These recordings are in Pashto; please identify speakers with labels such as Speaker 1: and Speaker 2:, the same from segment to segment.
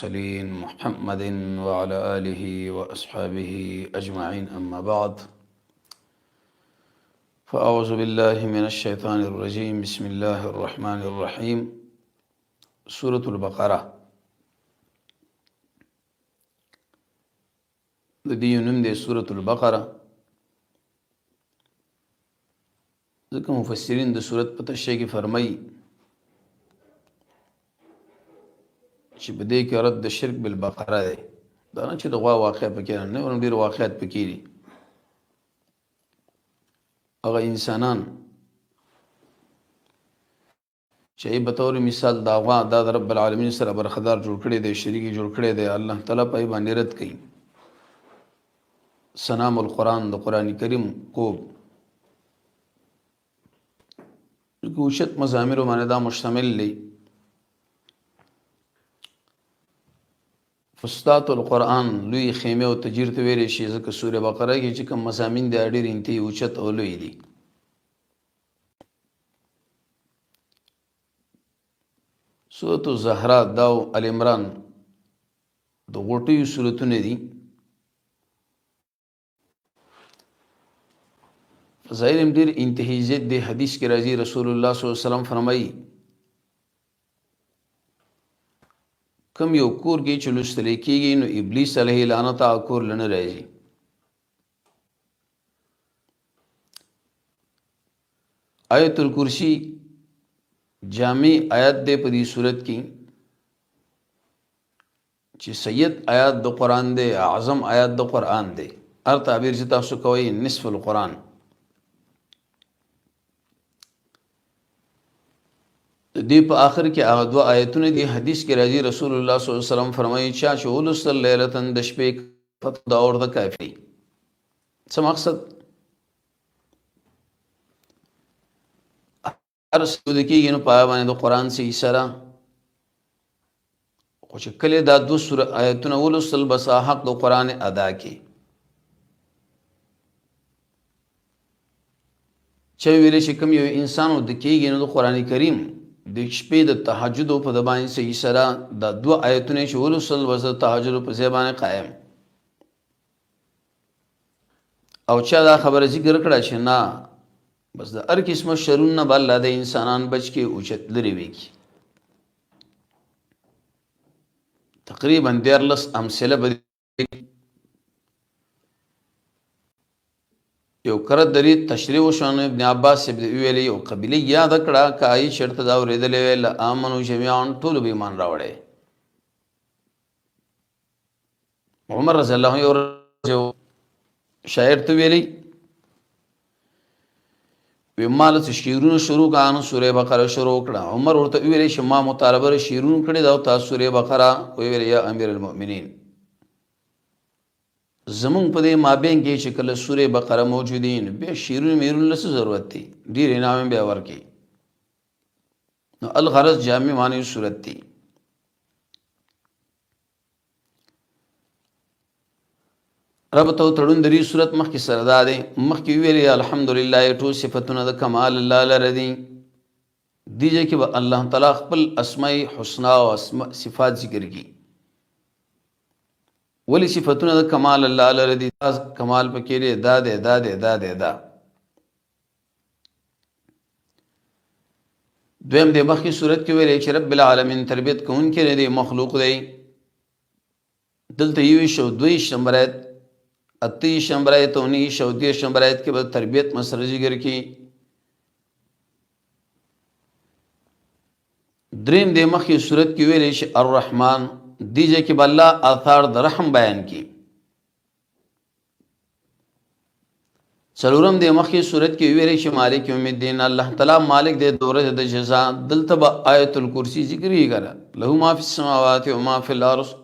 Speaker 1: المرسلين محمد وعلى آله وأصحابه أجمعين أما بعد فأعوذ بالله من الشيطان الرجيم بسم الله الرحمن الرحيم سورة البقرة دې نوم دی سورة البقرة ځکه مفسرین د سورت په تشریح کې فرمایي چې په دې کې رد د شرک بالبقره دی دا نه چې د غوا واقع پکې نه ورن ډیر واقعیت پکې دي هغه انسانان چې به تور مثال دا غوا د رب العالمین سره برخدار جوړ کړي دی شریکی جوړ کړي دی الله تعالی په باندې رد کوي سنام القرآن د قرآن کریم کو کوشت مزامیر باندې دا مشتمل دی فستات القرآن لوی خیمه او تجیر ته ویل شي ځکه سوره بقره کې چې کوم مضامین د اړیر انتي اوچت او لوی دي سورۃ الزهرا داو ال عمران د غټي سورتونه دي ظاهر ډیر انتهایی زید دی حدیث کې راځي رسول الله صلی الله علیه وسلم فرمایي کم یو کور کې چې لوستل کېږي نو ابلیس علیه لعنت کور لنه راځي آیت الکرسی جامع آیات دې په دې صورت کې چې سید آیات د قران دې اعظم آیات د قران دې هر تعبیر چې تاسو کوی نصف القرآن دی په آخر کې هغه دوا آیتونه دي حدیث کې راځي رسول الله صلی الله علیه وسلم فرمایي چې ولسل لیلتن د شپې فتح د اور د کافی څه مقصد هر څه د کېږي نو په باندې د قران سي سره خو چې کله دا دو سور آیتونه ولسل بس حق د قران ادا کی چې ویل شي کوم یو انسان د کېږي نو د قران کریم د شپې د تهجد په د باندې صحیح سره د دوه آیتونه چې ولوسل وزه تهجد په ځای باندې قائم او چا دا خبره ذکر کړه چې نه بس د هر قسمه شرونه بل د انسانان بچ کې اوچت لري وي تقریبا 14 امثله به یو کړه دلی تشریح وشون ابن عباس ابن ویلی او قبیله یاد کړه کای شرط دا ورېدلې ول امنو جميعا ټول به ایمان راوړې عمر رضی الله عنه یو شاعر ته ویلی ومال شیرونو شروع کانو سوره بقره شروع کړه عمر ورته ویلی چې ما مطالبه شیرونو کړي دا تاسو سوره بقره ویلی یا امیر المؤمنین زمون په دې مابین کې چې کله سوره بقره موجودین به شیرون میرون له ضرورت دي ډیر انعام به ورکي نو الغرض جامع معنی صورت دي رب ته تړون دري صورت مخ کې سره ده مخ کې ویلي الحمدلله ټول صفاتونه د کمال الله لره دي دیږي کې الله تعالی خپل اسماء الحسنا او صفات ذکر کی ولی صفتونه د کمال الله لره دي کمال پکې لري دا دویم د مخکې صورت کې ویلې چې رب العالمین تربیت کوونکی دی مخلوق دی دلته یو شو دوی شمبرات اتی شمبرات او نی شو دی شمبرات کې به تربیت مسله ذکر کی دریم د مخکې صورت کې ویلې چې الرحمن دیجه کې بالله آثار د رحم بیان کی څلورم د مخکې صورت کې ویل چې مالک یوم الدین الله تعالی مالک د دوره د جزاء دلته آیت الکرسی ذکر یې کړه له ما فی السماوات و ما فی الارض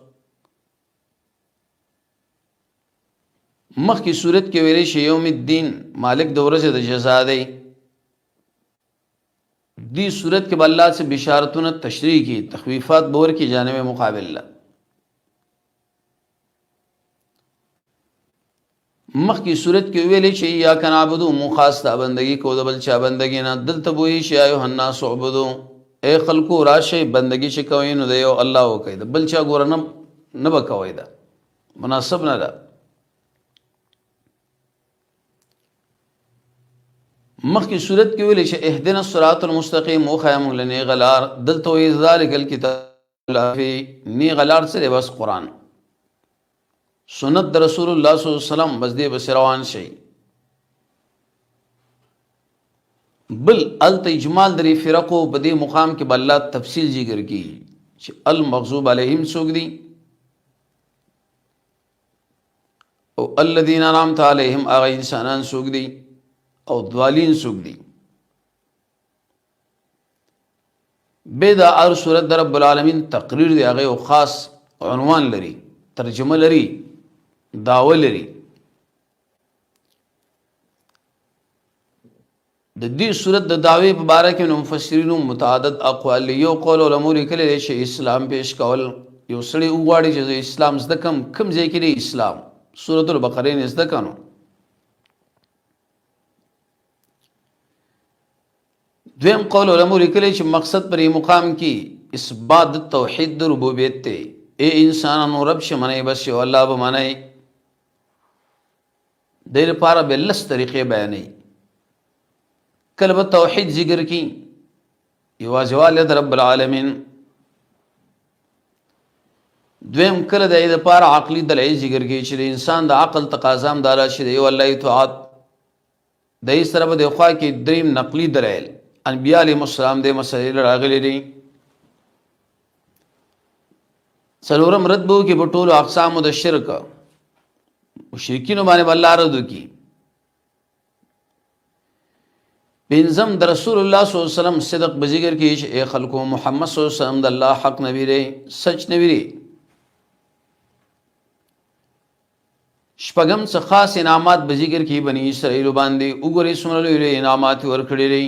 Speaker 1: مخکې صورت کې ویل چې یوم الدین مالک د ورځې د جزاء دی دی صورت کې الله سے بشارتونه تشریح کی تخویفات بور کی جانب مقابل مخ کی صورت کې ویلې چې یا کنا عبدو مخاصه بندگی کو د بل چا بندگی نه دلته وې چې ایه الناس عبدو اے خلقو راشي بندگی چې کوئ نو د یو الله وکړئ د بل چا ګوره نه به کوئ، دا مناسب نه ده. مخکې صورت کې ویلې چې اهدنا الصراط المستقیم وښیه موږ له نیغه لار، دلته وایي ذلک الکتاب لا فی نیغه لار څه دی؟ بس قرآن سنت د رسول الله صلی الله علیه وسلم، بس دې بس روان شي. بل الته اجمال درې فرقو په دې مقام کې به الله تفصیل ذکر کی چې المغضوب علیهم څوک دي او الذین انعمت علیهم هغه انسانان څوک دي او ضالین څوک دي. به دا هر صورت د رب العالمین تقریر دی، هغه خاص عنوان لري، ترجمه لري، داوه لري. د دې صورت د دعوی په باره کې مفسرینو متعدد اقوال لري. یو قول علماء لیکلي دی چې اسلام پیش کول، یو سړی وغواړي چې اسلام زده کم ځای کې دی اسلام، سورۃ البقره نه زده کړو. دویم قول علماء لیکلي چې مقصد پر مقام کې اثبات توحید د ربوبیت ته، اے انسانانو رب شمنه بس یو الله به منئ. د لپاره به لس طریقې بیانې، کله به توحید ذکر کی یوازې والد رب العالمین. دویم کله د دې لپاره عقلی دلایل ذکر کی چې د انسان د عقل تقاضا هم دارا شي د یو الله اطاعت. د یې سره به د خوا کې دریم نقلی دلایل انبیاء علیهم السلام د مسلې راغلي دي. څلورم رد به کې په ټولو اقسامو د شرک مشرکین باندې الله رد کی. پنځم د رسول الله صلی الله علیه وسلم صدق به ذکر کی چې اے خلکو محمد صلی الله علیه وسلم د الله حق نبی دی، سچ نبی دی. شپږم څه خاص انعامات به ذکر کی بنی اسرائیل باندې، وګورئ څومره لوی انعامات ورکړي دي.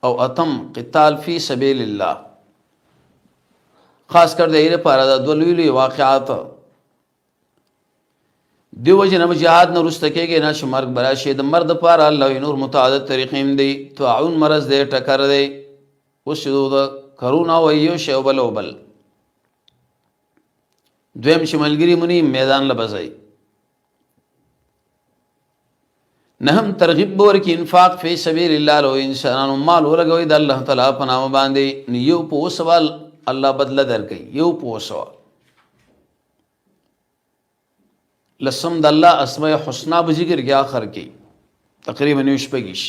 Speaker 1: او اتم قتال فی سبیل الله، خاص کر د دې لپاره د دوه لوی واقعات دیو جنب جهاد نه رسته کېږي نه چې مرګ براشي. د مرد لپاره الله نور متعدد طریقې دي. طاعون مرض دی، ټکر دی، اوس د کرونا وایو شی بل او بل. دویم چې ملګری مونی میدان لبځي. نهم ترغیب ورکې انفاق فی سبیل الله، لو انسانانو مال ولګوي د الله تعالی په نام باندې، یو په سوال الله بدله درکړي، یو په سوال. لسم د الله اسماء الحسنا به ذکر کې آخر کې تقریبا 9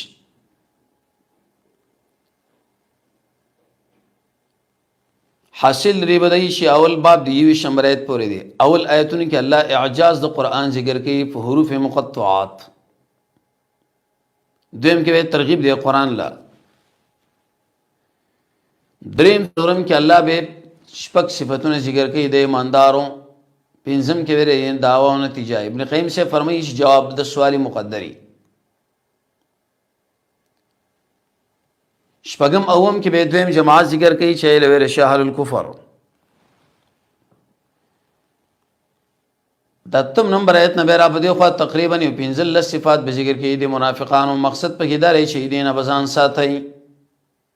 Speaker 1: حاصل ری بدای شي. اول باب دی 20 آیت پورې دی. اول آیتونه کې الله اعجاز د قران ذکر کوي په حروف مقطعات. دویم کې ترغیب دی قران لا. دریم سورم کې الله به شپږ صفاتونه ذکر کوي د ایماندارو. پنځم کې ویری دعوا او نتیجه. ابن قیم سے فرمایي جواب د سوال مقدری. شپږم اوم کې به دویم جماعت ذکر کوي چې لوی شهر الکفر. د اتم نمبر آیت نه به را په دی خو تقریبا 15 صفات به ذکر کوي د منافقانو. مقصد په کې دا دی چې دینه بزان ساتي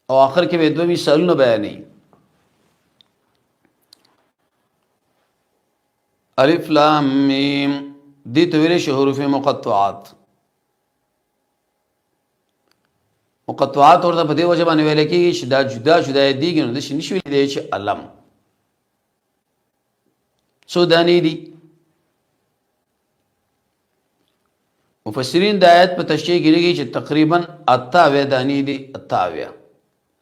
Speaker 1: او آخر کې به دوه مثالونه بیانې. الف لام میم دي تویل شي حروف مقطعات. مقطعات ورته په دې وجه باندې ویل کېږي چې دا جدا جدا دي، نو د شي نشوي دی چې علم سودانی دي. مفسرین د آیت په تشریح کې لګي چې تقریبا 88 دانی دي، 88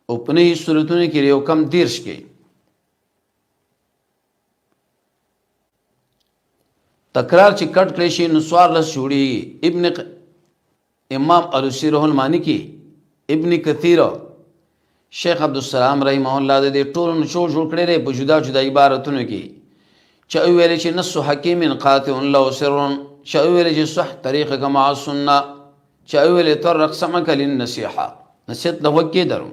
Speaker 1: او په نه صورتونو کې یو کم 30 کې. تکرار چې کټ کړی شي نو سوار لس جوړیږي. امام علوسی رحمه المالکی، ابن کثیر، شیخ عبدالسلام رحمه الله د دې ټولو نچوړ جوړ کړی دی په جدا جدا عبارتونو کې. چا ویل چې نص حکیم قاطع له سر، چا ویل چې صح طریقه مع السنه، چا ویل طرق سمک للنصيحه، نصیحت له وکي درو.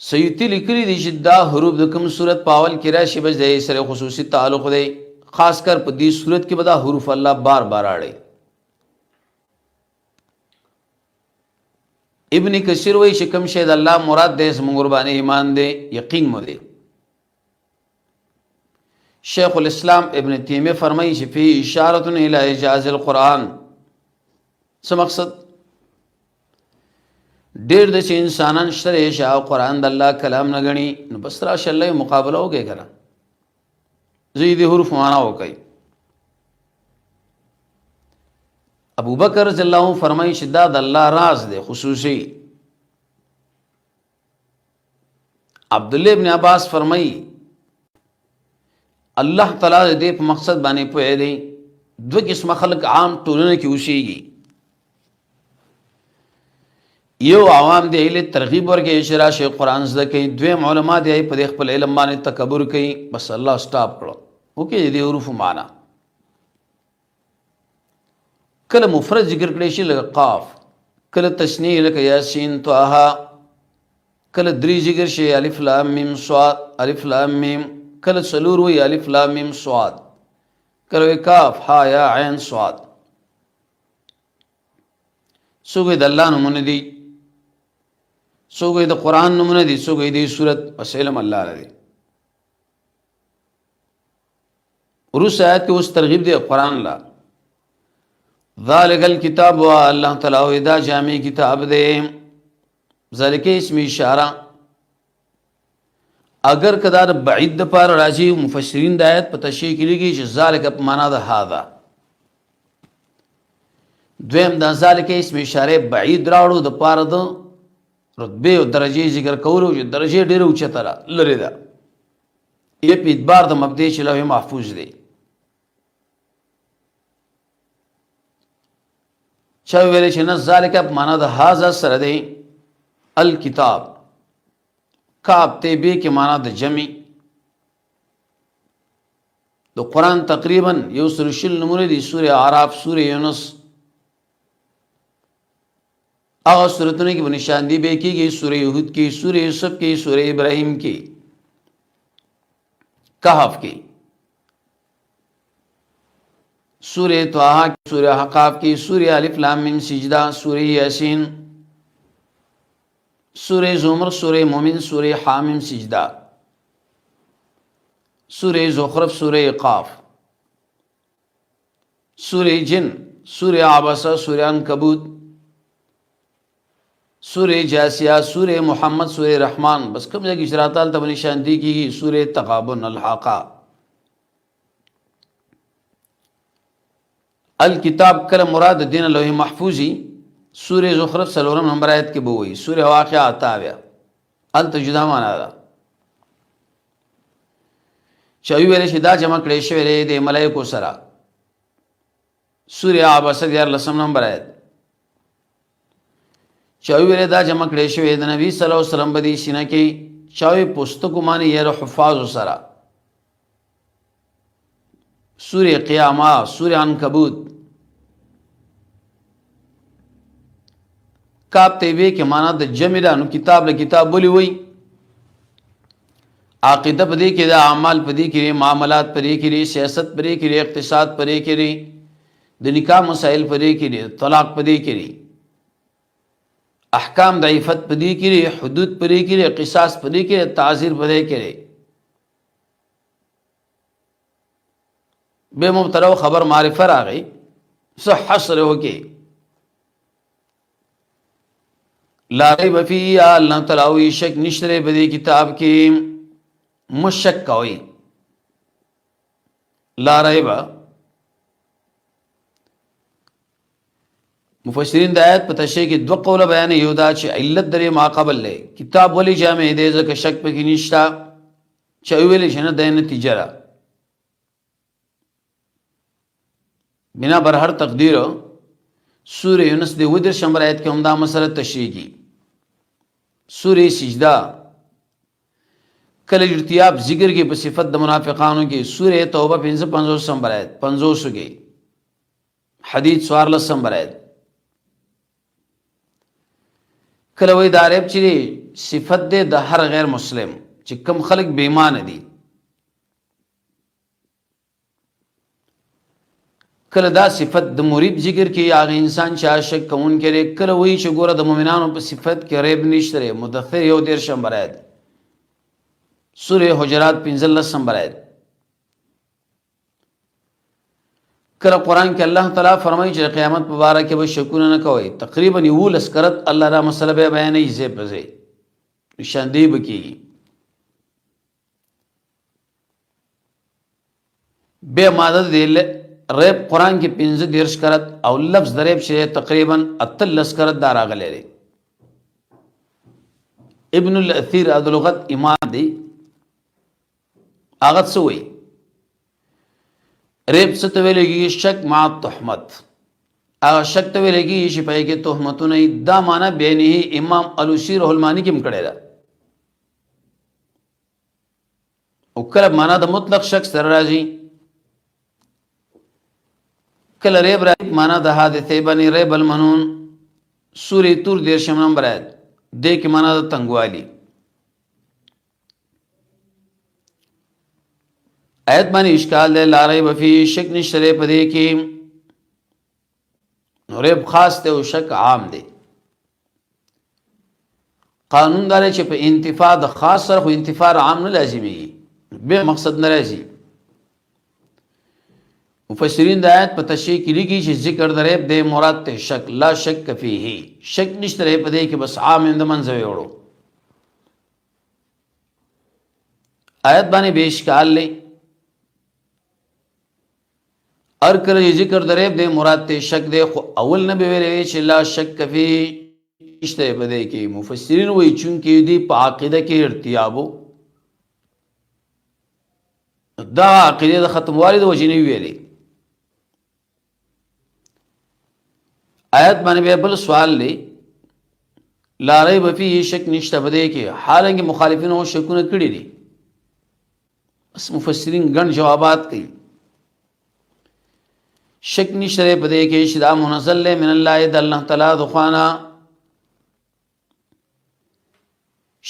Speaker 1: سیوطی لیکلی دی چې دا حروف د کوم صورت پاول کې راشي بس د سره خصوصي تعلق دی. خاص کر په دې صورت کې به دا حروف الله بار بار اړي. ابن کثیر وایي چې کوم شی د الله مراد دی زموږ قربانې ایمان دی یقین مو دی. شیخ الاسلام ابن تیمیه فرمایي چې فی اشارة الی اعجاز القرآن. څه مقصد؟ ډېر د چې انسانان شته چې قرآن د الله کلام نه ګڼي، نو بس راشه الله یې مقابله وکړي که نه، زه دې حروف معنا وکړئ. ابو بکر رضی الله عنه فرمایي چې دا د الله راز دی خصوصي. عبدالله ابن عباس فرمایي الله تعالی دې په مقصد باندې پوهه دی. دو قسمه خلق عام ټولنه کې اوسېږي، یو عوام دی له ترغیب ورکې اشاره شي قرآن زده کوي، دویم علما دی په خپل علم باندې تکبر کوي، بس الله سٹاپ کړو اوکې دې حروف معنا. کله مفرد ذکر کړی شي لکه قاف، کله تثنیه لکه یاسین طه، کله درې ذکر شي الف لام میم صاد، الف لام میم، کله څلور وي الف لام میم صاد، کله کاف ها یا عین صاد. څوک د الله نومونه دي، څوک د قرآن نومونه دي، څوک د سورت، بس علم الله لري. روس آیات کې اوس ترغیب دی قرآن لا. ذالک الکتاب و اللہ تعالی دا جامع کتاب دے. ذالک اسم اشارہ اگر کدار بعید پر راضی مفسرین د آیت په تشریح کې لګي چې ذالک په معنا د هاذا. دویم د ذالک اسم اشاره بعید راوړو د پاره د رتبه او درجه ذکر کولو چې درجه ډیره اوچته لري ده. یې په اعتبار د مبدی چې لوح محفوظ دی. چا ویل چې نه ذالک په معنا د هاذا سره دی. الکتاب کاب ته به کې معنا د جمع. د قرآن تقریبا یو سل شل نمونه دي، سوره اعراف، سوره یونس، هغه سورتونه کې په نشاندهی به کېږي، سوره یهود کې، سوره یوسف کې، سوره ابراهیم کې، کهف کې، سوره طه کې، سوره احقاف کې، سوره الف لام میم سجدہ، سوره یاسین، سوره زمر، سوره مومن، سوره حامیم سجدہ، سوره زخرف، سوره قاف، سوره جن، سوره عبسہ، سوره عنکبوت، سوره جاسیہ، سوره محمد، سوره رحمان. بس کوم ځای کې اشارات ته نشاندهی کیږي، سوره تغابن، الحاقہ. الکتاب کله مراد دین لوح محفوظی. سوره زخرف سلورم نمبر آیت کې بووي، سوره واقعہ اتاویا انت جدا معنا ده. چوي ویل شي دا جمع کړي شوی دی د ملائکو سره. سوره عبسہ 11 نمبر آیت. چوي ویل دا جمع کړي شوی د نبی صلی الله علیه وسلم بدی سینه کې چوي پستکو معنی یې حفاظ سره. سوره قیامه، سوره عنکبوت. کتاب تیوی کې معنا د جمع ده، نو کتاب له کتاب بولی وي. عقیده پدې کې د اعمال پدې کې، معاملات پدې کې، سیاست پدې کې، اقتصاد پدې کې، د نکاح مسائل پدې کې، طلاق پدې کې، احکام د عفت پدې کې، حدود پدې کې، قصاص پدې کې، تعزیر پدې کې. به مبتدا خبر معرفه راغی صح حصر ہو کے لا ریب فی اللہ تعالی شک نشترے بدی کتاب کی مشک کوئی لا ریب. مفسرین د آیت په تشریح کې دوه قوله بیان یو دا چې علت درې ما قبل لې کتاب ولی جامع دی ځکه شک پکې نشتا چې ویل شنه د نتیجه را بنا بر هر تقدیر. سوره یونس دی ودر شمبر آیت کې هم دا مسله تشریح کی. سوره سجدہ کله ارتیاب ذکر کې په صفت د منافقانو کې. سوره توبه 55 نمبر آیت 50 کې. حدیث 14 نمبر آیت. کله وی د عرب چې صفت ده د هر غیر مسلم چې کم خلق بے ایمان دي. کله دا صفت د مرید ذکر کې هغه انسان چې شک کوون کړي کله وایي چې ګوره د مؤمنانو په صفت کې ریب نشته. مدثر 1 آیت سوره حجرات 15 آیت. کله قرآن کې الله تعالی فرمایي چې قیامت مبارک به شکونه نه کوي. تقریبا 19 کرت الله دا مسله به بیانې زی په زی نشاندهی بکیږي. به ماده دی ریب قرآن کې 15 کرت او لفظ د ریب شی تقریبا 38 کرت دا راغلی دی. ابن الاثیر د لغت امام دی هغه څه وایي ریب څه ته ویل کېږي شک مع تهمت. هغه شک ته ویل کېږي چې پای کې تهمتونه دا معنا بینه امام الوسی رحمه المانی کې هم کړی ده. او کله معنا د مطلق شک سره راځي کله ریب راځي معنا د حادثه باندې ریب المنون سورې تور 13 نمبر آیت دې کې معنا د تنګوالي. آیت باندې اشکال دی لا ریب فی شک نشته په دې کې. ریب خاص دی او شک عام دی. قانون دا چې په انتفاع د خاص سره خو انتفاع عام نه لازمي به مقصد نه راځي. مفسرین د آیت په تشریح کې لیکي چې ذکر د ریب د مراد ته شک لا شک فیه شک نشته په دې کې بس عام اند منځوي وړو. آیت باندې به اشکال لې ار کله ذکر د ریب د مراد ته شک دی خو اول نه به ویلې چې لا شک فیه نشته په دې کې. مفسرین وایي چونکې دی په عقیده کې ارتیابو دا عقیده د ختموالي د وجې نه ویلې. آیت باندې به بل سوال لې لا ریب فیه شک نشته په دې کې حالانکه مخالفینو شکونه کړي دي. بس مفسرین ګڼ جوابات کوي. شک نشته په دې کې چې دا منزل له من الله د الله تعالی د خوانا.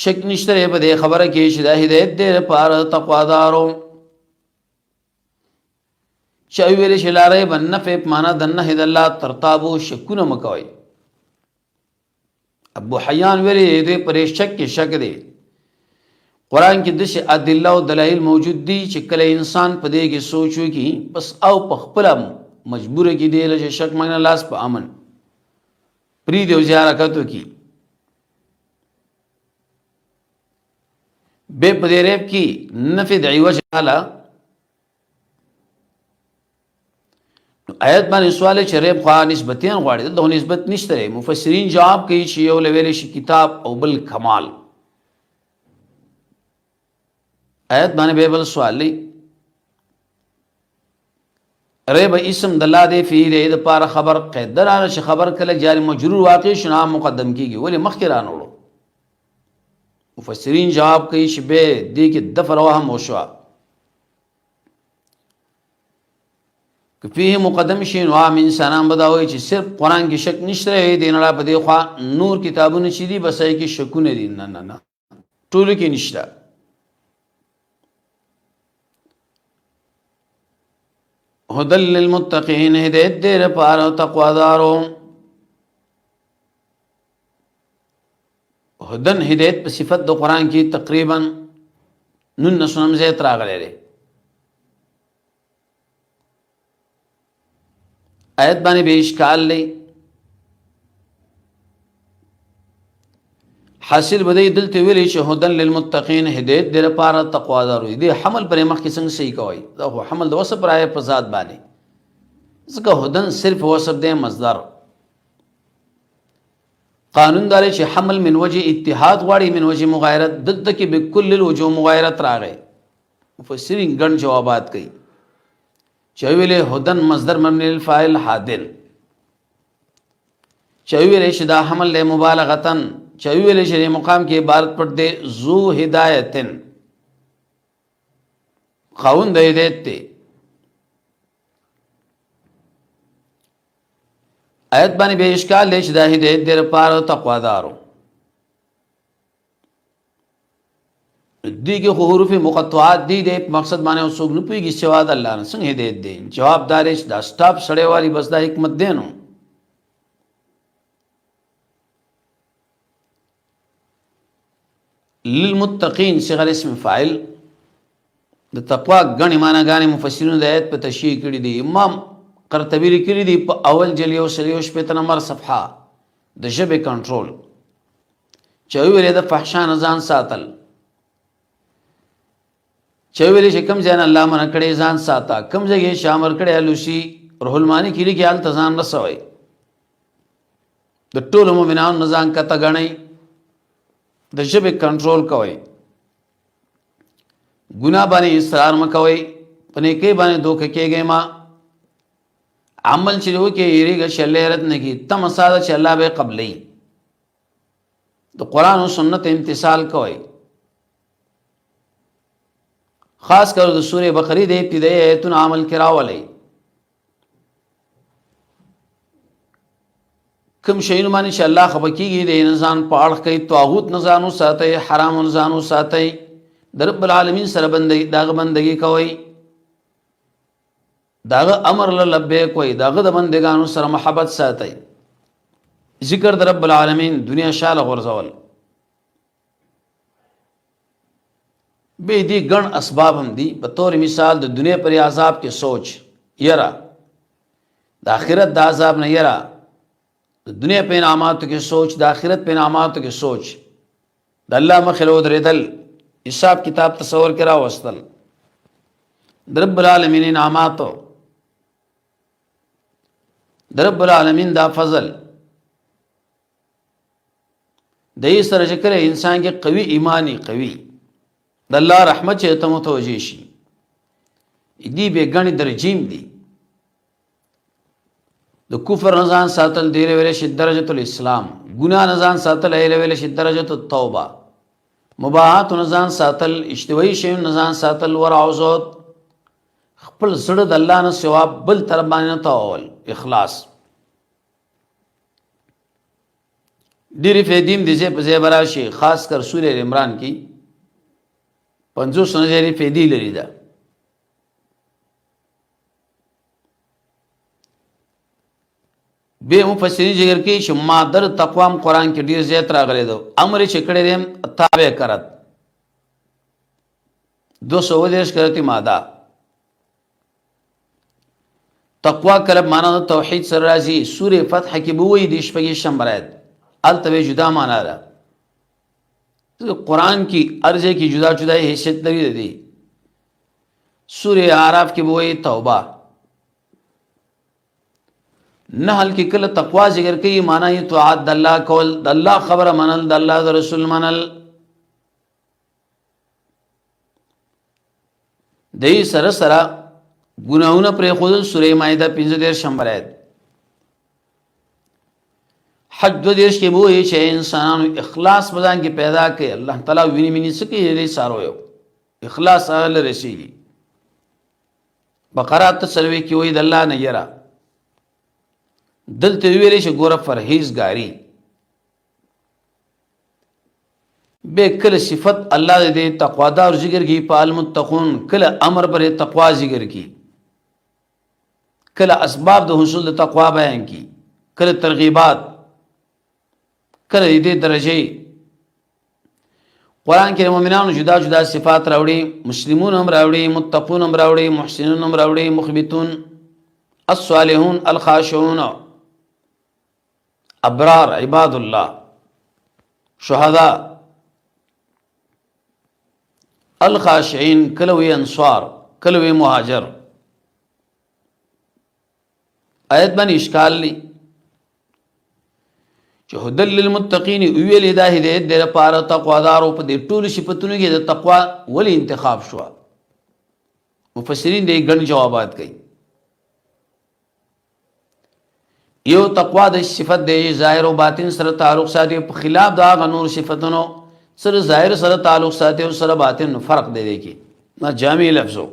Speaker 1: شک نشته په دې خبره کې چې دا هدایت دې لپاره تقوادارو چې ویل چې لا ریب النفع معنا د نه د الله ترتابو شکونه مکوي. ابو حیان ویلي دې پرې شک کې شک دی. قرآن کې دغه ادله او دلایل موجود دي چې کله انسان په دې کې سوچو کې بس او په خپل مجبور کې دی چې شک مګنه لاس په امن پری دی زیارتو کې به په دې ریب کې نفع د عوج اعلی. آیت باندې سوال چې ریب خوا نسبتین غواړي د نسبت نشته. مفسرین جواب کوي چې یو لویل شي کتاب او بل کمال. آیت باندې به بل سوال لې ریب اسم د الله دی فی د لپاره خبر قدر را چې خبر کله جاری مجرور واقع شنه مقدم کیږي ولی مخکې رانوړو. مفسرین جواب کوي چې به دې کې دفر وهم وشو فيه مقدم شي نو عام انسانان بداوي چې صرف قرآن کې شک نشته دی نه په دې خوا نور کتابونه چې دي بس یې کې شکونه دي نه نه نه ټول کې نشته. هدل للمتقین هدایت دې لپاره تقوادارو. هدن هدایت په صفت د قرآن کې تقریبا 19 زیات راغلی دی. آیت باندې به اشکال لې حاصل بدی دلته ویلې چې هدن للمتقین هدایت دې لپاره تقوادارو. دې حمل پر مخ کې څنګه صحیح کوي دا خو حمل د وصف راي په ذات باندې ځکه هدن صرف وصف دې مصدر. قانون دار چې حمل من وجه اتحاد غواړي من وجه مغایرت دلته کې بكل الوجوه مغایرت راغی. مفسرین ګڼ جوابات کوي چې ویلې هدن مصدر مبني للفاعل حادن چې ویلې چې دا حمل له مبالغتن چې ویلې چې مقام کې عبارت پر دې ذو هدایتن خاوند هدایت ته. آیت باندې به اشکال لې چې دا هدایت دې لپاره تقوادارو. دی کې حروف مقطعات دی د مقصد باندې اوسوګ نه پويږي سوا د الله نه څنګه هدایت دی جواب دارش دا سٹاپ سړې والی بس دا حکمت دینو للمتقین صيغه اسم فاعل د تقوا غنی معنا غانې مفسرین د آیت په تشریح کړي دي امام قرطبی لیکلي دي په اول جلیو سلیوش په نمبر صفحه د ژبه کنټرول چې ویلې د فحشا نه ځان ساتل چې ویلې چې کوم ځای الله منع کړي ځان ساته کوم ځای شامر کړي لوشي روح المانی کلی کې حال تزان رسوي د ټولو مؤمنانو نه ځان کته غنئ د ژبه کنټرول کوي ګناه باندې اصرار مکوي پنه کې باندې دوکه کېږي ما عمل چې وکي یریږي شلېرت نه کی تم ساده چې الله به قبلې د قران او سنت امتثال کوي خاص کر د سوره بقره د ابتدایي ایتونو عمل کراولې کوم شیونه باندې چې الله خبرکیږي د انسان په اړه کوي طاغوت نزانو ساتي حرام نزانو ساتي د رب العالمین سره بندګي داغه بندګي کوي داغه امر لبیک کوي داغه د بندګانو سره محبت ساتي ذکر د رب العالمین دنیا شاله غرزول به دي ګڼ اسباب هم دي په تور مثال د دنیا پر عذاب کې سوچ یرا د آخرت د عذاب نه یرا د دنیا په انعاماتو کې سوچ د آخرت په انعاماتو کې سوچ د الله مخلو درېدل حساب کتاب تصور کرا وستل د رب العالمین انعاماتو د رب العالمین دا فضل د یې سره چې کله انسان کې قوي ایمانی قوي د الله رحمت چې ته متوجي شي دې به غني درجیم دي د کفر نزان ساتل دی ویل شي درجه الاسلام ګناه نزان ساتل ویل شي درجه التوبه مباحات نزان ساتل اشتوایی شی نزان ساتل ورعوزت خپل زړه د الله نه سوا بل تر باندې تاول اخلاص ډېری فیدیم دي چې په ځای براشي خاص کر سورې عمران کې 50 نظری فیدی لري دا به مفسرین ذکر کوي چې مادر تقوام قران کې ډیر زیات راغلي دو امر چې کړي دي تابع کرت 210 کرتی ماده تقوا کلب معنا د توحید سره راځي سوره فتح کې به وایي د شپږ شمبرات التوی جدا معنا ده قرآن کی ارض کی جدا جدا حیثیت لري دي سوره اعراف کې وایي توبه نحل کې کله تقوا ذکر کوي معنا یې طاعت د الله کول د الله خبره منل د الله د رسول منل دې سره سره ګناونه پر خود سوره مائده 15 شمبر آیت حج دو دیش کې وایي چې انسانانو اخلاص بدن کې پیدا کړي الله تعالی ویني مني سکه دې سارو یو اخلاص اهل رسیږي بقره تسلوي کې وایي د الله نه یرا دلته ویلې چې ګوره فرهیزګاری به کله صفت الله دې تقوا دار ذکر کی په المتقون کله امر پر تقوا ذکر کی کله اسباب د حصول د تقوا بیان کی کله ترغیبات کله دې درجه قران کې مؤمنانو جدا جدا صفات راوړي مسلمون هم راوړي متقون هم راوړي محسنون هم راوړي مخبتون الصالحون الخاشعون ابرار عباد الله شهداء الخاشعين کلوی انصار کلوی مهاجر آیت باندې اشکال لی چې هدل للمتقین ویل د هدایت د لپاره تقوا دارو په دې ټول صفاتونو کې د تقوا ولی انتخاب شو مفسرین دې ګڼ جوابات کوي یو تقوا د صفت د ظاهر او باطن سره تعلق ساتي په خلاف دا غنور صفاتونو سره ظاهر سره تعلق ساتي او سره باطن فرق دی کې ما جامع لفظو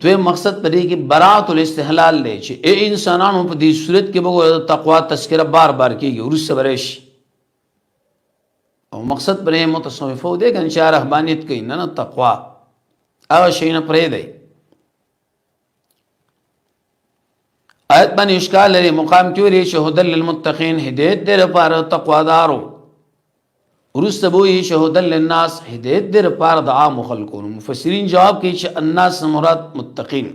Speaker 1: دوی مقصد پدې کې برات الاستحلال دی چې اے انسانانو په دې صورت کې به تقوا تذکرہ بار بار کیږي ورسره برش او مقصد پرې متصوفو دی کنه چې رهبانیت کوي نه تقوا هغه شی نه پرې دی. آیت باندې اشکال لري مقام کې ویلي چې هدل للمتقین هدایت دی لپاره تقوا دارو ورسته بوي شهدل للناس هدایت دی لپاره د عام خلکو. مفسرین جواب کوي چې الناس مراد متقین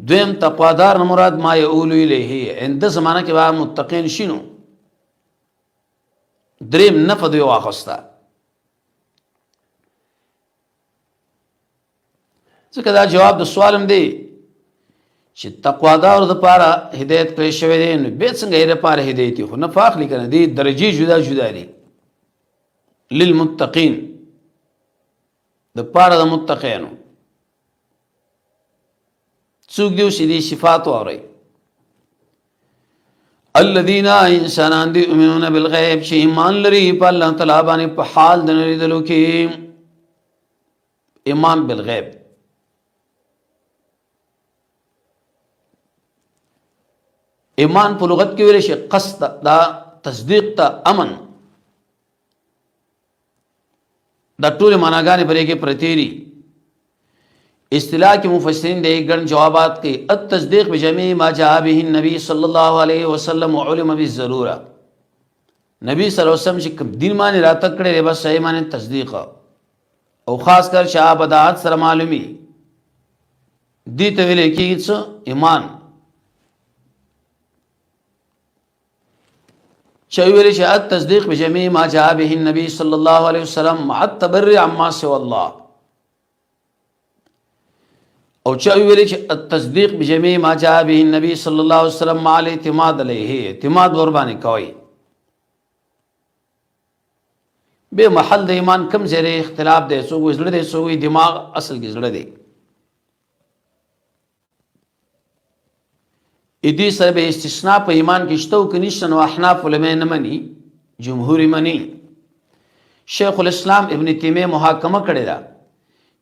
Speaker 1: دویم تقوا دار مراد ما یقول الیه عند زمانه کې به متقین شنو دریم نفذ یو واخستا ځکه دا جواب د سوالم دی چې تقوا دار د پاره هدایت کړی شوی دی نو به څنګه یې لپاره هدایت خو نه فاخلی کنه دی درجه جدا جدا دي للمتقین د پاره د متقینو څوک دیو چې دي صفات اوري الذين انسانان دي يؤمنون بالغيب چې ایمان لري په الله تعالی باندې په حال د نریدلو کې ایمان بالغیب. ایمان په لغت کې ویل شي قصد دا تصدیق ته امن دا ټول معناګانې پرې کې پرتيري. اصطلاح کې مفسرین دې ګڼ جوابات کې التصدیق بجميع ما جاء به النبي صلی الله علیه وسلم علم بالضروره نبی صلی الله علیه وسلم چې دین باندې راته کړي بس صحیح معنی تصدیق او خاص کر شعبادات سره معلومي دي ته ویل کېږي ایمان چې ویل شي التصدیق بجميع ما جاء به النبي صلی الله علیه وسلم مع التبرع عما سوى الله او چا ویل چې التصدیق بجميع ما جاء به النبي صلی الله علیه وسلم مع الاعتماد علیه اعتماد ور باندې کوي. به محل د ایمان کم زره اختلاف دی سو زړه دی سو دماغ اصل کې زړه دی ادي سره به استثناء په ایمان کې شته او کنيشته نو احناف علماء نه مني جمهور مني. شیخ الاسلام ابن تیمیه محاکمه کړی دا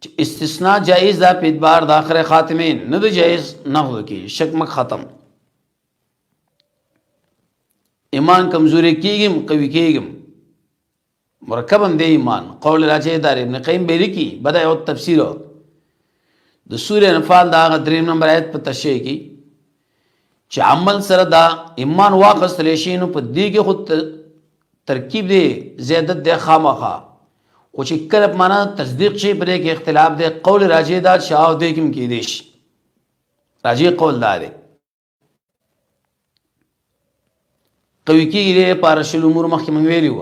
Speaker 1: چې استثناء جائز دا په اعتبار د اخر خاتمین نه د جائز نه هو کې شک مک ختم ایمان کمزوري کېږم قوي کېږم مرکبم دی ایمان قول راجع دار ابن قیم بیری کی بدای او تفسیر د سورې انفال دا 3 نمبر آیت په تشریح کی چې عمل سره دا ایمان واقع لشي نو په دې کې خود ترکیب دی زیادت دی خامخا او چې کله معنا تصدیق شي پرې کې اختلاف دی قول راجع دا شاو دی کوم کې دیش راجع قول دا دی قوي کېږي پر شل امور مخکې مونږ ویلی و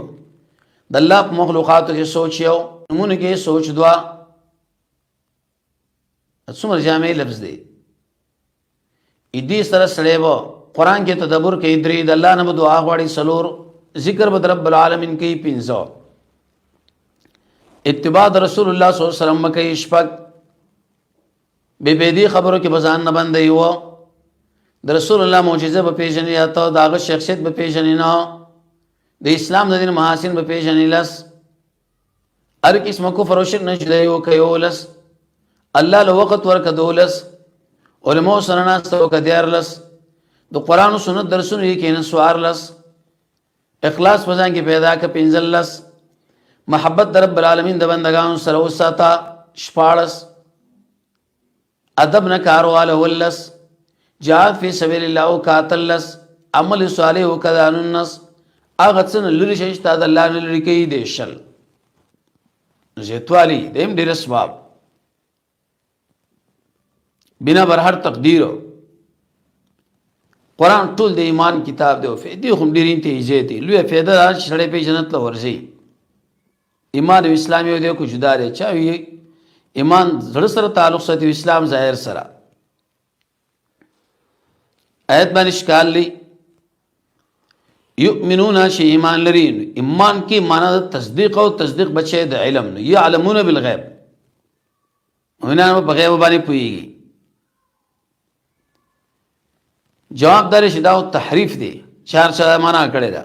Speaker 1: د الله په مخلوقاتو کې سوچ یو نمونه کې سوچ دوا څومره جامع لفظ دی ادي سره سړی و قرآن کې تدبر کوي درې د الله نه دعا غواړي سلور ذکر به رب العالمین کوي پنځه اتباع رسول الله صلی الله علیه وسلم کوي شپږ به دې خبرو کې بزان نه بندي و د رسول الله معجزه په پیژنې یا ته داغه شخصیت په پیژنې نه د اسلام د دین محاسن په پیژنې لس هر قسم کفر او شرک نه جوړي او کوي ولس الله له وخت ورک دولس علماء سره ناستو کديار لس د قران او سنت درسونه یې کین سوار لس اخلاص وزن کې پیدا ک پنځل لس محبت در رب العالمین د بندگانو سره وساته شپارس ادب نه کاروال ولس جهاد فی سبیل الله او قاتلس عمل صالح او کذان الناس اغه څن لری شي استاد الله نه لری کوي د شل زیتوالی دیم ډیر اسباب بنا بر هر تقدیر قرآن ټول د ایمان کتاب دی او فائدې هم ډیرین ته ایجه دي لوی فائدہ دار شړې په جنت له ورځي ایمان اسلامي دی کو جدا دی چا وی ایمان زړه سره تعلق ساتي اسلام ظاهر سره آیت باندې اشکال لري یؤمنون شی ایمان لري ایمان کی معنی تصدیق او تصدیق بچي د علم نه یعلمون بالغیب ونه په غیب باندې پويږي جواب دار شدا او تحریف دی چار چا معنا کړی دا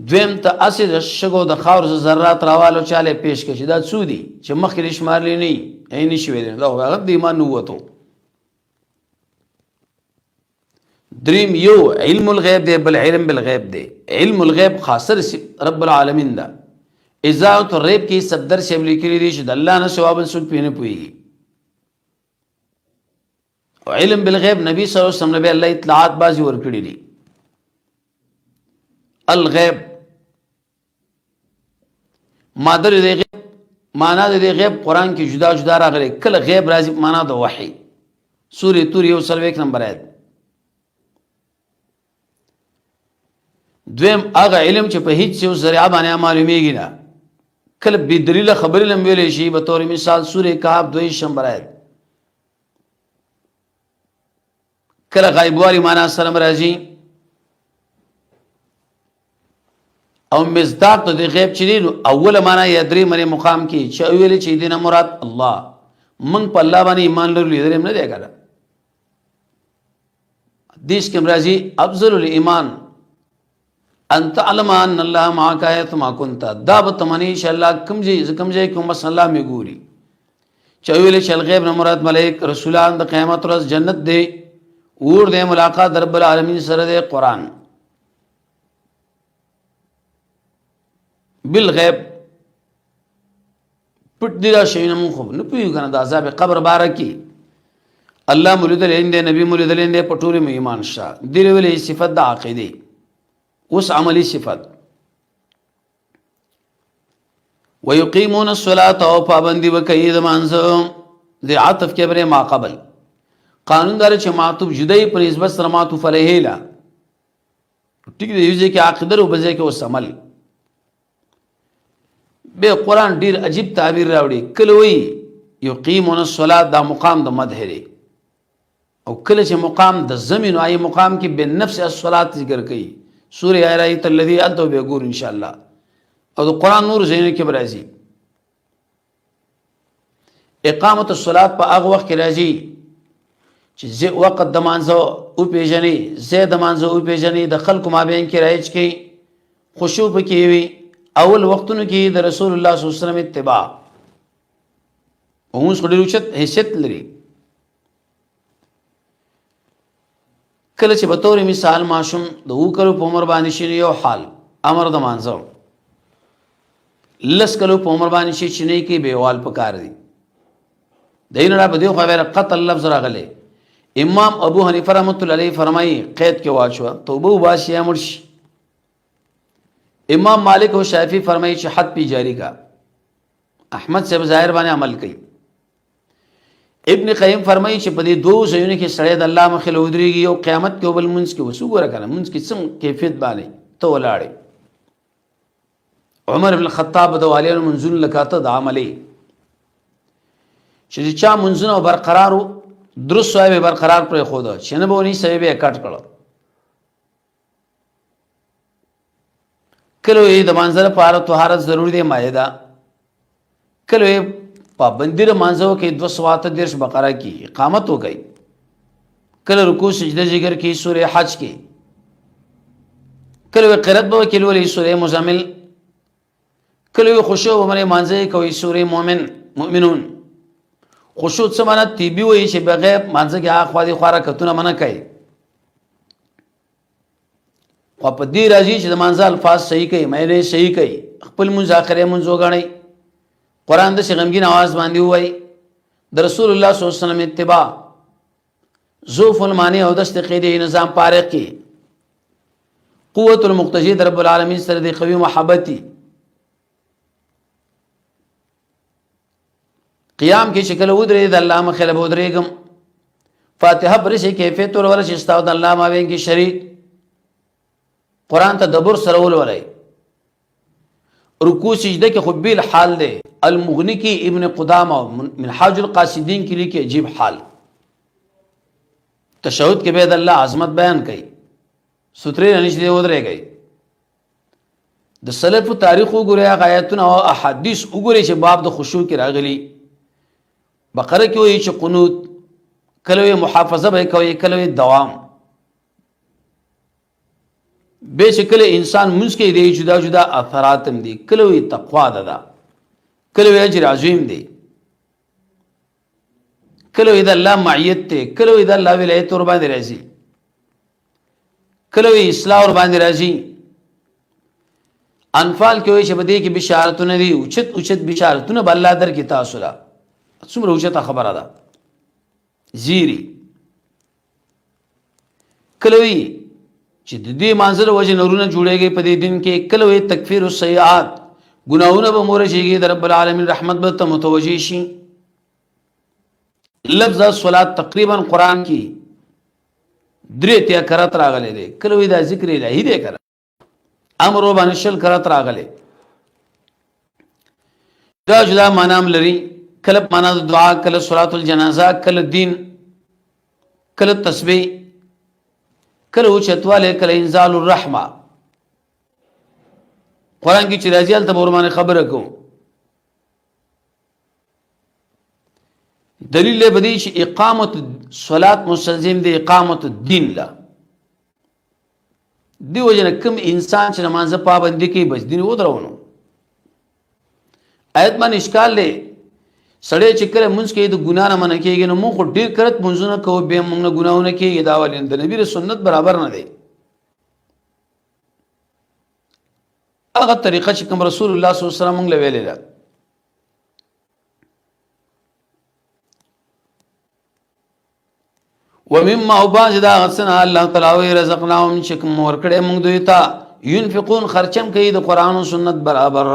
Speaker 1: دویم ته اصل شګو د خاور ذرات راوالو چاله پیش کړي دا څو دي چې مخکې شمارلی نه عین شوی دی دا هغه د ایمان نووتو دریم یو علم الغیب دی، بل علم بالغیب دی. علم الغیب خاصر رب العالمین دا. اضاعت الریب کې صدر شیب لیکلی دی چې د الله نه سوا بل څوک پې نه پوهېږي. او علم بالغیب نبی صلی الله علیه وسلم نبی الله اطلاعات بازي ورکړي دي. الغیب مادر دی غیب، معنا د غیب قرآن کې جدا جدا راغلي. کله غیب راځي معنا د وحی. سورې تور 1 نمبر آیت. دویم هغه علم چې په هیڅ یو ذریعه باندې معلومیږي نه. کله بې دلیله خبرې لم ویلې شي. به طور مثال سورې کهف 2 نمبر آیت. کله غیبوالي معنا سره راځي. او مصداق د غیب چې دی نو اوله معنا یدري منې مقام کې چې ویلې چې دینه مراد الله. من په الله باندې ایمان لرو لیدل نه دی ګره. حدیث کې راځي افضل الایمان ان تعلم ان الله معك ايثما كنت. دا به تمنی ان شاء الله کمځي کوم بس الله می ګوري. چې ویلې چې الغیب نه مراد ملائک رسولان د قیامت ورځ جنت دی اور دی ملاقات رب العالمین سره دی قرآن. بالغیب پټ دی دا شی نه مونږ خو نه پوهېږو که نه. د عذاب قبر باره کې الله مو لیدلی دی، نبي مو لیدلی دی، په ټولې مو ایمان شته. دې ویلې صفت د عقیدې. اوس عملی صفت ويقيمون الصلاة او پابندی وکړي د مانځه. د عطف کې بره ما قبل قانون دار چې معطوف جدای په نسبت سره معطوف علیه لا ټیک دی. یوځي کې عقیده او بځای کې اوس عمل. به قرآن ډیر عجیب تعبیر راوړي. کله وی یقیمون الصلاة دا مقام د مدح دی، او کله چې مقام د زمین او ای مقام کې بنفس الصلاة ذکر کوي. سورہ آیت الذی انت به ګور ان شاء الله. او د قرآن نور زینه کې راځي اقامت الصلاة په هغه وخت کې راځي چې وقت د مانځه او پیژنې، زید مانځه او پیژنې، د خلکو مابین کې رایج کې خشوع پکې وي. اول وختونو کې د رسول الله صلی الله علیه وسلم اتباع اوس ډېر اوچت حیثیت لري. کله چې به طور مثال ماشوم د وکړو په عمر باندې شي یو حال امر د مانځه لس کلو په عمر باندې شي چې نه کې بیوال پکار دي. دین را بده خو غیر قتل لفظ راغلی. امام ابو حنیفه رحمۃ اللہ علیہ فرمایي قید کې واچو توبه وباسي یا مرشي. امام مالک او شافعی فرمایي چې حد پی جاری کا. احمد صاحب ظاهر باندې عمل کوي. ابن قیم فرمایي چې په دې دوه ځایونو کې سړی د الله مخې له ودرېږي او قیامت کې وبل منځ کې وسو ګوره کنه منځ کې څنګه کیفیت باندې ته ولاړې. عمر بن الخطاب د والیانو منځونه لکاته د عملي چې چا منځونه برقرارو درست وای برقرار پر خود چې نه بونی سبب یې کټ کړو. کله یې د منځله لپاره طهارت ضروري دی مایده. کله یې پابندی د مانځو کې 213 بقره کې اقامت وکړي. کله رکوع سجده ذکر کې سوره حج کې. کله قرات به کې ولې سوره مزمل. کله خشوع باندې مانځي کوي سوره مؤمنون. خشوع څه معنی تیبي وایي چې بغیر مانځه کې اخوا دي خورا کتونه منه کوي. او په دې راځي چې د مانځه الفاظ صحیح کوي، معنی صحیح کوي، خپل مذاکره منځ وګڼي. قرآن د شغمگین آواز باندې وای. د رسول الله صلی الله علیه وسلم اتباع ذوف المانی او دست قیدی نظام پارق کی قوت المقتضی در رب العالمین سره د قوی محبتی قیام کی شکل ودرې د الله مخله ودرېګم. فاتحه برشه کیفیت ور ورش استاو د الله ماوین کی شریک قرآن تدبر سره ولولای. رکوع سجده کې خود بیل حال دی. المغنی کی ابن قدامہ منحاج القاصدین کی لیے عجیب حال. تشہد کے بعد اللہ عظمت بیان کئی سترے نش دے ودرے گئی. د سلف تاریخ وګورئ آیاتونه او احادیث وګورئ چې باب د خشوع کې راغلي. بقره کې وایي چې قنوت کله محافظه به کوي کله دوام. بے شکل انسان منځ کې دی جدا جدا اثرات هم دي. کله تقوا ده کله اجر عظیم دی کله د الله معیت ته کله د الله ولایت ور باندې راځي. کله وی اصلاح ور باندې راځي. انفال کې وایي چې بده کې بشارتونه دي، اوچت بشارتونه بل الله در کې تاسو لا څومره اوچته خبره ده. زیری کله وی چې د دې منظر وجه نورونه جوړيږي په دې دین کې. کله وی تکفیر السیئات، ګناہونه به مورشيږي د رب العالمین رحمت به ته متوجي شي. لفظ صلات تقریبا قران کې درې ته کرات راغلي دي. کله وی دا ذکر الهی دی کړه، امر باندې شل کرات راغلي. دا جدا معنی لري. کله معنا د دعا، کله صلات الجنازه، کله دین، کله تسبیح، کله اوچتواله، کله انزال الرحمه. قران کې چې راځي ته ورمانه خبره کوم. دلیل بدی چې اقامت صلات مستلزم دی اقامت الدین لا. دی وجنه کوم انسان چې نماز پابندي کوي بس دین و درونو. آیت باندې اشکال لې سړی چې کله مونږ کې د ګنا نه منع کېږي نو موږ ډیر کرت مونږونه کوو به موږ نه ګناونه کېږي. دا ولې د نبی سنت برابر نه دی. هغه طریقه چې کوم رسول الله صلی الله علیه وسلم موږ لویلې ده. ومما وباز دا غسنا الله تعالی رزقناهم چې کوم ورکړې موږ دوی ته ينفقون خرچم کوي د قران او سنت برابر.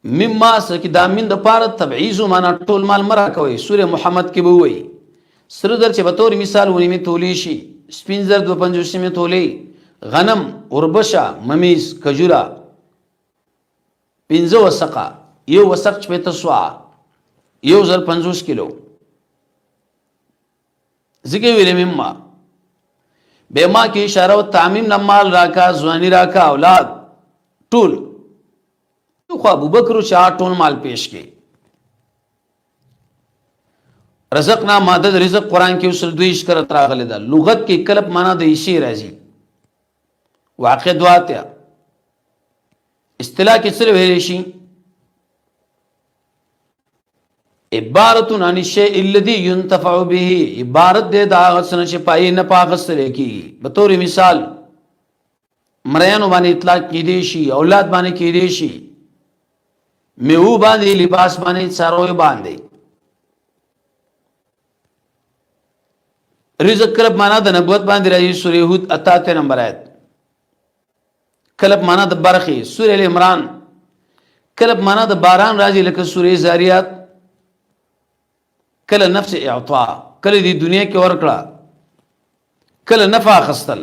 Speaker 1: مما سکه دا من د پاره تبعیض معنا ټول مال مرا کوي. سوره محمد کې به وایي سره در چې به تور مثال ونی می تولی شي، سپینزر 250 می تولی، غنم، اوربشا، ممیز، کجورا 15 وسقه، یو وسق 50 سوا، 1050 کیلو. ذکر ویل مما به ما کې اشاره او تعمیم نمال راکا، ځواني راکا، اولاد ټول. خو ابوبکر شاه ټول مال پیش کړي. رزقنا ماده رزق قران کې اصل دوی اشکرت راغلی ده. لغت کې کلب معنا د شی راځي، واقع دواتیا. اصطلاح کې سره ویل شي عبارت عن الشيء الذي ينتفع به. عبارت ده دا غسن چې پای نه پاغسره کی. به تور مثال مریانو باندې اطلاق کې دي شي، اولاد باندې کې دي شي، میوه باندې، لباس باندې، څاروي باندې. رزق کلب معنا د نبوت باندې راځي. سوره هود 88 نمبر آیت. کلب معنا د برخي. سوره ال عمران کلب معنا د باران راځي لکه سوره زاریات. کله نفس اعطاء، کله دی دنیا کې ورکړه، کله نفع خستل.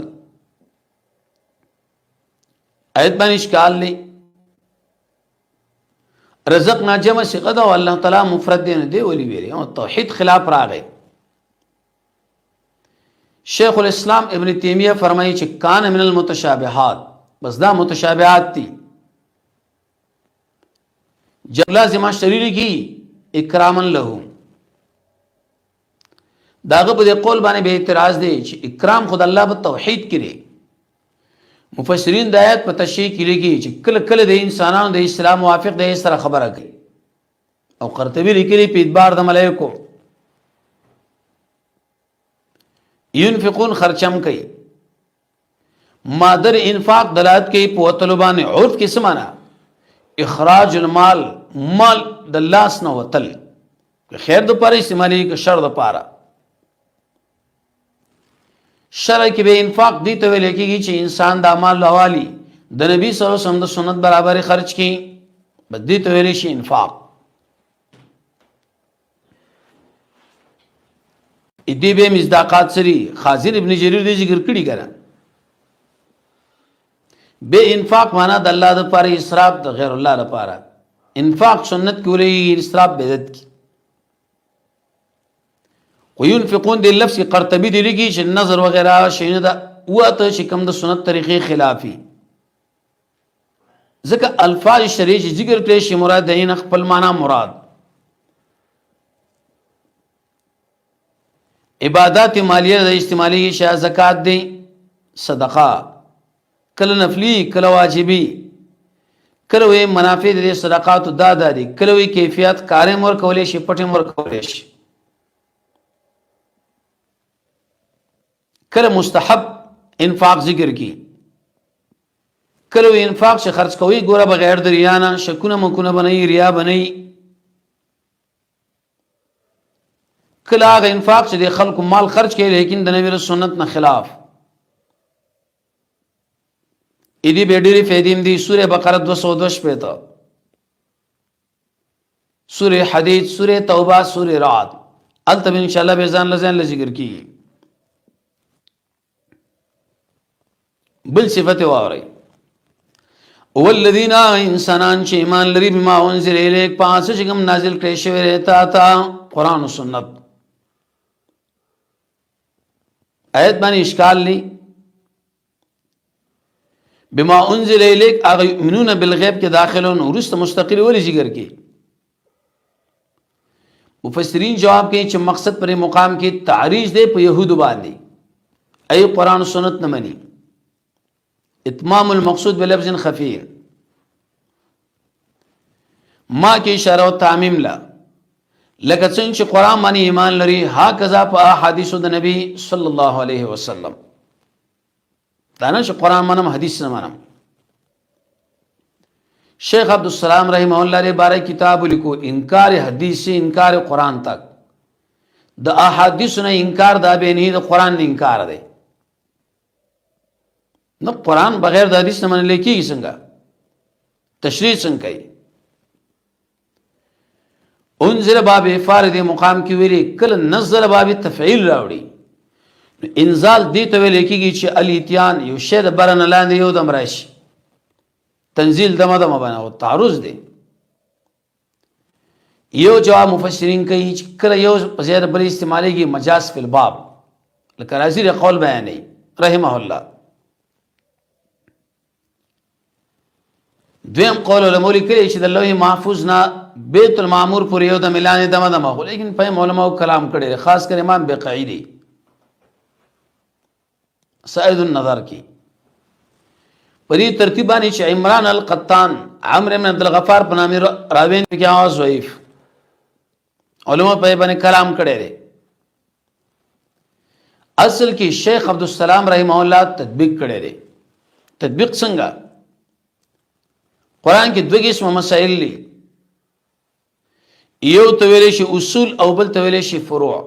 Speaker 1: آیت باندې اشکال لې رزقنا جمع صيغه او الله تعالی مفرد دی نه دی ولي ویلي او توحید خلاف راغی. شیخ الاسلام ابن تیمیہ فرمایي چې کان من المتشابهات، بس دا متشابهات دي. جب لازمه شریری کی اکراما له، داغه په قول باندې به اعتراض دی چې اکرام خود الله په توحید کړي. مفسرین د آیات په تشریح کې لګي چې کله کله د انسانانو د اسلام موافق د سره خبره کوي. او قرطبی لیکلي په ادبار د ملائکو ينفقون خرچم کوي. مادر انفاق دلالت کوي په طلبانه. عرف کې سمانا اخراج المال، مال د لاس نه وتل، خیر د پاره استعمالي که شر د پاره. شرع کې به انفاق دي ته ویل کېږي چې انسان د اعمال حوالی د نبی صلی الله علیه وسلم د سنت برابر خرج کړي، بس دي ته ویل شي انفاق. ادي به مصداقات سری خازن ابن جریر دې ذکر کړي کړه. به انفاق معنا د الله د پاره، اسراف د غیر الله لپاره. انفاق سنت کې ولې، اسراف بدعت کې. وينفقون دې لفظ قرطبی دی لګي چې نظر وغیرہ شینه دا وته چې کوم د سنت طریقې خلافي. ځکه الفاظ شریع ذکر کړي شي مراد دین خپل معنا مراد. عبادت مالیه د اجتماعي شیا زکات دی، صدقه کله نفلی کله واجبی، کله وی منافع د صدقات دادا دي، کله وی کیفیت کارم ور کولې شي، پټم ور کولې شي. کله مستحب انفاق ذکر کی، کله انفاق چې خرج کوي ګوره بغیر د ریا نه، شکونه مکونه بنئ، ریا بنئ. کله هغه انفاق چې د خلکو مال خرج کوي لیکن د نبی رسول سنت نه خلاف. ایدی به ډېرې فائدې دي. سوره بقره 262، سوره حدید، سوره توبه، سوره رعد، التب ان شاء الله به ځان لزان ذکر کی. بل صفت واوري، والذین انسانان چې ایمان لري بما انزل الیک، پاس چې کوم نازل کړي شوی رتا تا قرآن او سنت. آیت باندې اشکال لی، بما انزل الیک اغه یؤمنون بالغیب کې داخلون، ورست مستقل ولی ذکر کی. مفسرین جواب کوي چې مقصد پر مقام کې تعریض دی په يهودو باندې، ای قرآن او سنت نه مني. اتمام المقصود بلفظ خفي، ما کې اشاره او تعمیم لا، لکه څنګه چې قرآن باندې ایمان لري ها کذا په احادیثو د نبی صلی الله علیه وسلم. دا نه چې قرآن منم حدیث نه منم. شیخ عبدالسلام رحمه الله لري بارے کتاب لیکو، انکار حدیث سے انکار قرآن تک. د احادیث نه انکار دا به نه د قرآن نه انکار دی. نو قرآن بغیر د حدیث نه منل کېږي څنګه؟ تشریح څنګه کوي؟ انزل باب فارد مقام کې ویلي، کله نزل باب تفعیل راوړي. انزال دې ته ویل کېږي چې الاتیان یو شی د بر نه لاندې یو دم راشي. تنزیل دمه دمه باندې او تعرض دی. یو جواب مفسرین کوي چې کله یو په ځای بل استعمالېږي مجاز فی الباب، لکه رازی قول بیانوي رحمه الله. دویم قول علماء لیکلي چې د لوح محفوظ نه بیت المعمور پورې یو د ملان دمه دمه خو، لیکن په علماء کلام کړي، خاص کر امام بقعی سعید النظر کی پری ترتیبانی چې عمران القطان عمرو بن عبد الغفار په نامه راوین کې आवाज ضعیف، علماء په باندې کلام کړي دي. اصل کې شیخ عبدالسلام رحمه الله تطبیق کړي دي. تطبیق څنګه؟ قرآن کې دوه قسم مسائل دي، یو ته ویل شي اصول او بل ته ویل شي فروع.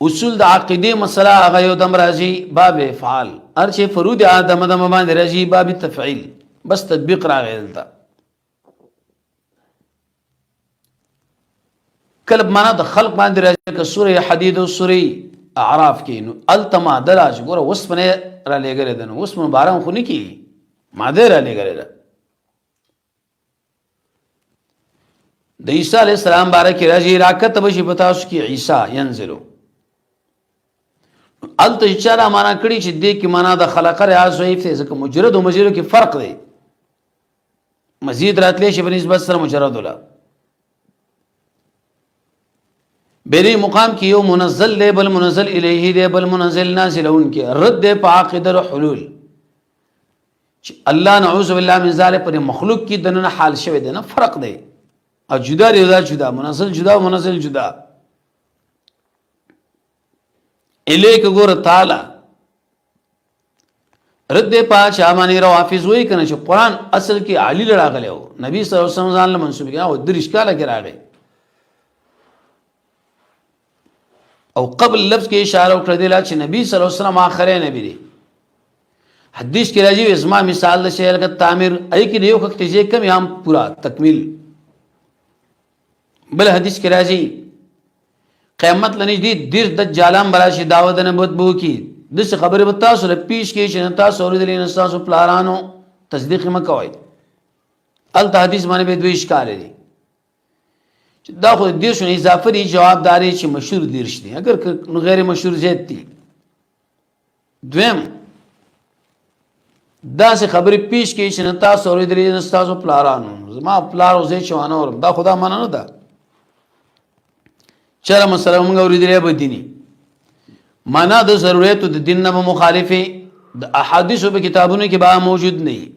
Speaker 1: اصول د عقیده مسله هغه یو دم راځي باب افعال، هر چې فروع د ادم دم باندې راځي باب تفعیل، بس تطبیق راغی دلته. کله معنا د خلق باندې راځي که سوره حدید او سوره اعراف کې، نو التما دراج ګوره وسمنه را لګره ده، نو وسمنه باران خو نه کی ماده را لګره ده. د عیسی علی السلام بارک راځي راکت بشي پتا اوس کې عیسی ينزلو، الته اشاره معنا کړي چې دې کې معنا د خلق را ضعیف ته، ځکه مجرد او مجرد کې فرق دی. مزید راتلې شي په نسبت سره مجرد ولا بری مقام کې یو منزل دی، بل منزل الیه دی، بل منزل نازلون کې رد په عقیده حلول چې الله نعوذ بالله من ذلک پر مخلوق کې دنه حال شوی دی، نه فرق دی او جدا دی، جدا منزل جدا منزل جدا. الیک ګور تعالی رد پاچ امانی رو حافظ وای کنه چې قرآن اصل کې علی لراغلی او نبی صلی الله علیه وسلم ځان له منسوب کړه او درش کاله کې راغی، او قبل لفظ کې اشاره وکړه دی چې نبی صلی الله علیه وسلم اخره نبی دی. حدیث کې راځي اسما مثال د شهر کا تعمیر ای کې یو وخت چې کم هم پورا تکمیل. بل حدیث کې راځي قیامت لنږدې ډیر دجالان براشي دعوت نبوت بو کی، دغه خبره به تاسو له پیش کې چې تاسو اوریدلې نه تاسو پلارانو تصدیق مکوئ. الته حدیث باندې به دوی اشکال دي دا خو دې شنو اضافه دي، جوابداري چې مشهور دیرش دي، اگر غیر مشهور زیات دي. دویم دا څه خبره پیش کې چې تاسو اوریدلې نه تاسو پلارانو، زما پلار اوسې چوانه ور دا خدا معنا نه ده. چرا مسله موږ اوریدلې به دیني معنا د ضرورت د دین نه مخالفه د احادیثو په کتابونو کې به موجود نه وي.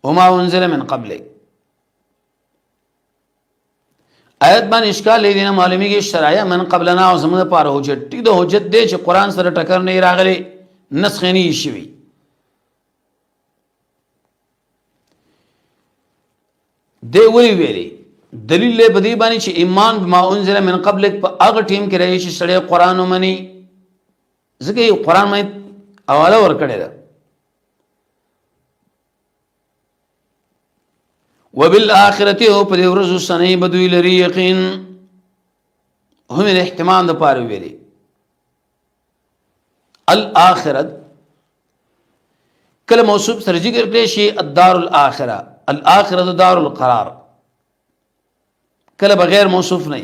Speaker 1: وما انزل من قبل آیت باندې اشکال لیدنه معلومیږي شرایع من قبلنا او زموږ لپاره حجت ټیک د حجت دی چې قران سره ټکر نه راغلی نسخ نه شي دی ویلي دلیل له بدی باندې چې ایمان بما انزل من قبلک په هغه ټیم کې راځي چې سړی قران ومني ځکه قران مې حواله ورکړی ده وبالآخرته او پر ورځ سنې بدوی لري یقین هم احتمال د پاره ویلي الاخرت کله موصوف سره ذکر کړی شي الدار الاخره الاخره دار القرار کله بغیر موصوف نه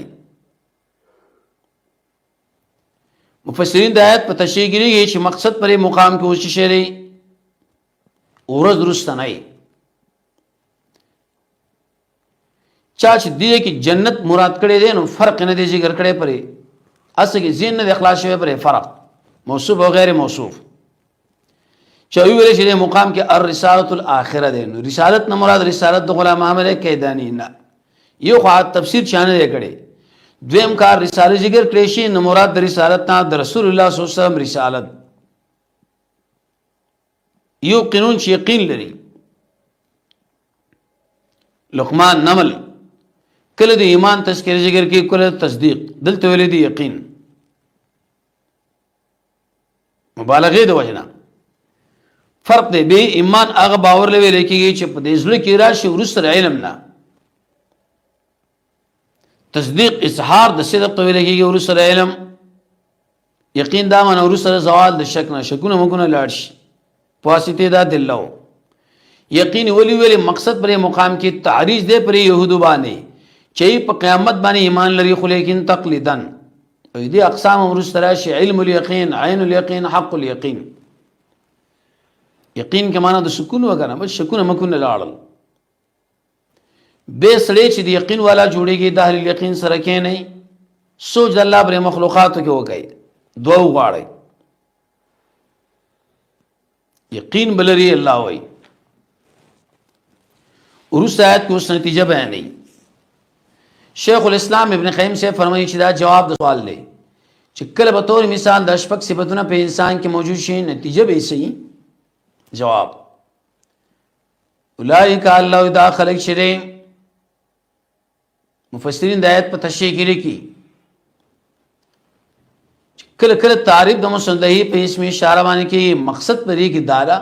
Speaker 1: مفسرین د آیت په تشریح کوي چې مقصد پر مقام کې وشي شری ورځ درست نه چا چې دی کې جنت مراد کړي دي نو فرق نه دی ذکر کړي پرې اصل کې ذهن نه اخلاص شوی پرې فرق موصوف او غیر موصوف چې ویل شي د مقام کې الرسالۃ الاخره ده نو رسالت نه مراد رسالت د غلام احمد کیدانی نه یو خو تفسیر چانه کړي دویم کار رساله ذکر کړي شي نه مراد د رسالت نه د رسول الله صلی الله علیه وسلم رسالت یو قانون چې یقین لري لقمان نمل کله د ایمان تذکر ذکر کې کله تصدیق دلته ویل دي یقین مبالغه د وجنه فرق دی به ایمان هغه باور لوي لیکيږي چې په دې ځل کې راشي ورسره علم نه تصدیق اظهار د صدق ته لیکيږي ورسره علم یقین دا من ورسره زوال د شک نه شکونه مګونه لاړ شي پواسطه دا دلو یقین ولی مقصد پر مقام کې تعریض دی پر يهودو باندې چې په قیامت باندې ایمان لري خو لیکن تقلیدن دې اقسام ورسره شي علم اليقین عین اليقین حق اليقین یقین کې معنا د سکون وګڼه بس شکونه مکونه لاړل به سړی چې د یقین والا جوړيږي د اهل یقین سره کې نه سوچ د الله پر مخلوقاتو کې وکړي دوه غواړي یقین بلری الله وای ورسته آیت کو اس نتیجه بیان نه شیخ الاسلام ابن قیم سے فرمایي چې دا جواب د سوال دی چې کله به تور مثال د شپږ صفاتونه په انسان کې موجود شي نتیجه به صحیح جواب اولئک الله اذا خلق شری مفسرین د آیت په تشریح کې لیکي کله کله تعریف د مصنعی په اسم اشاره باندې کې مقصد پرې کې دارا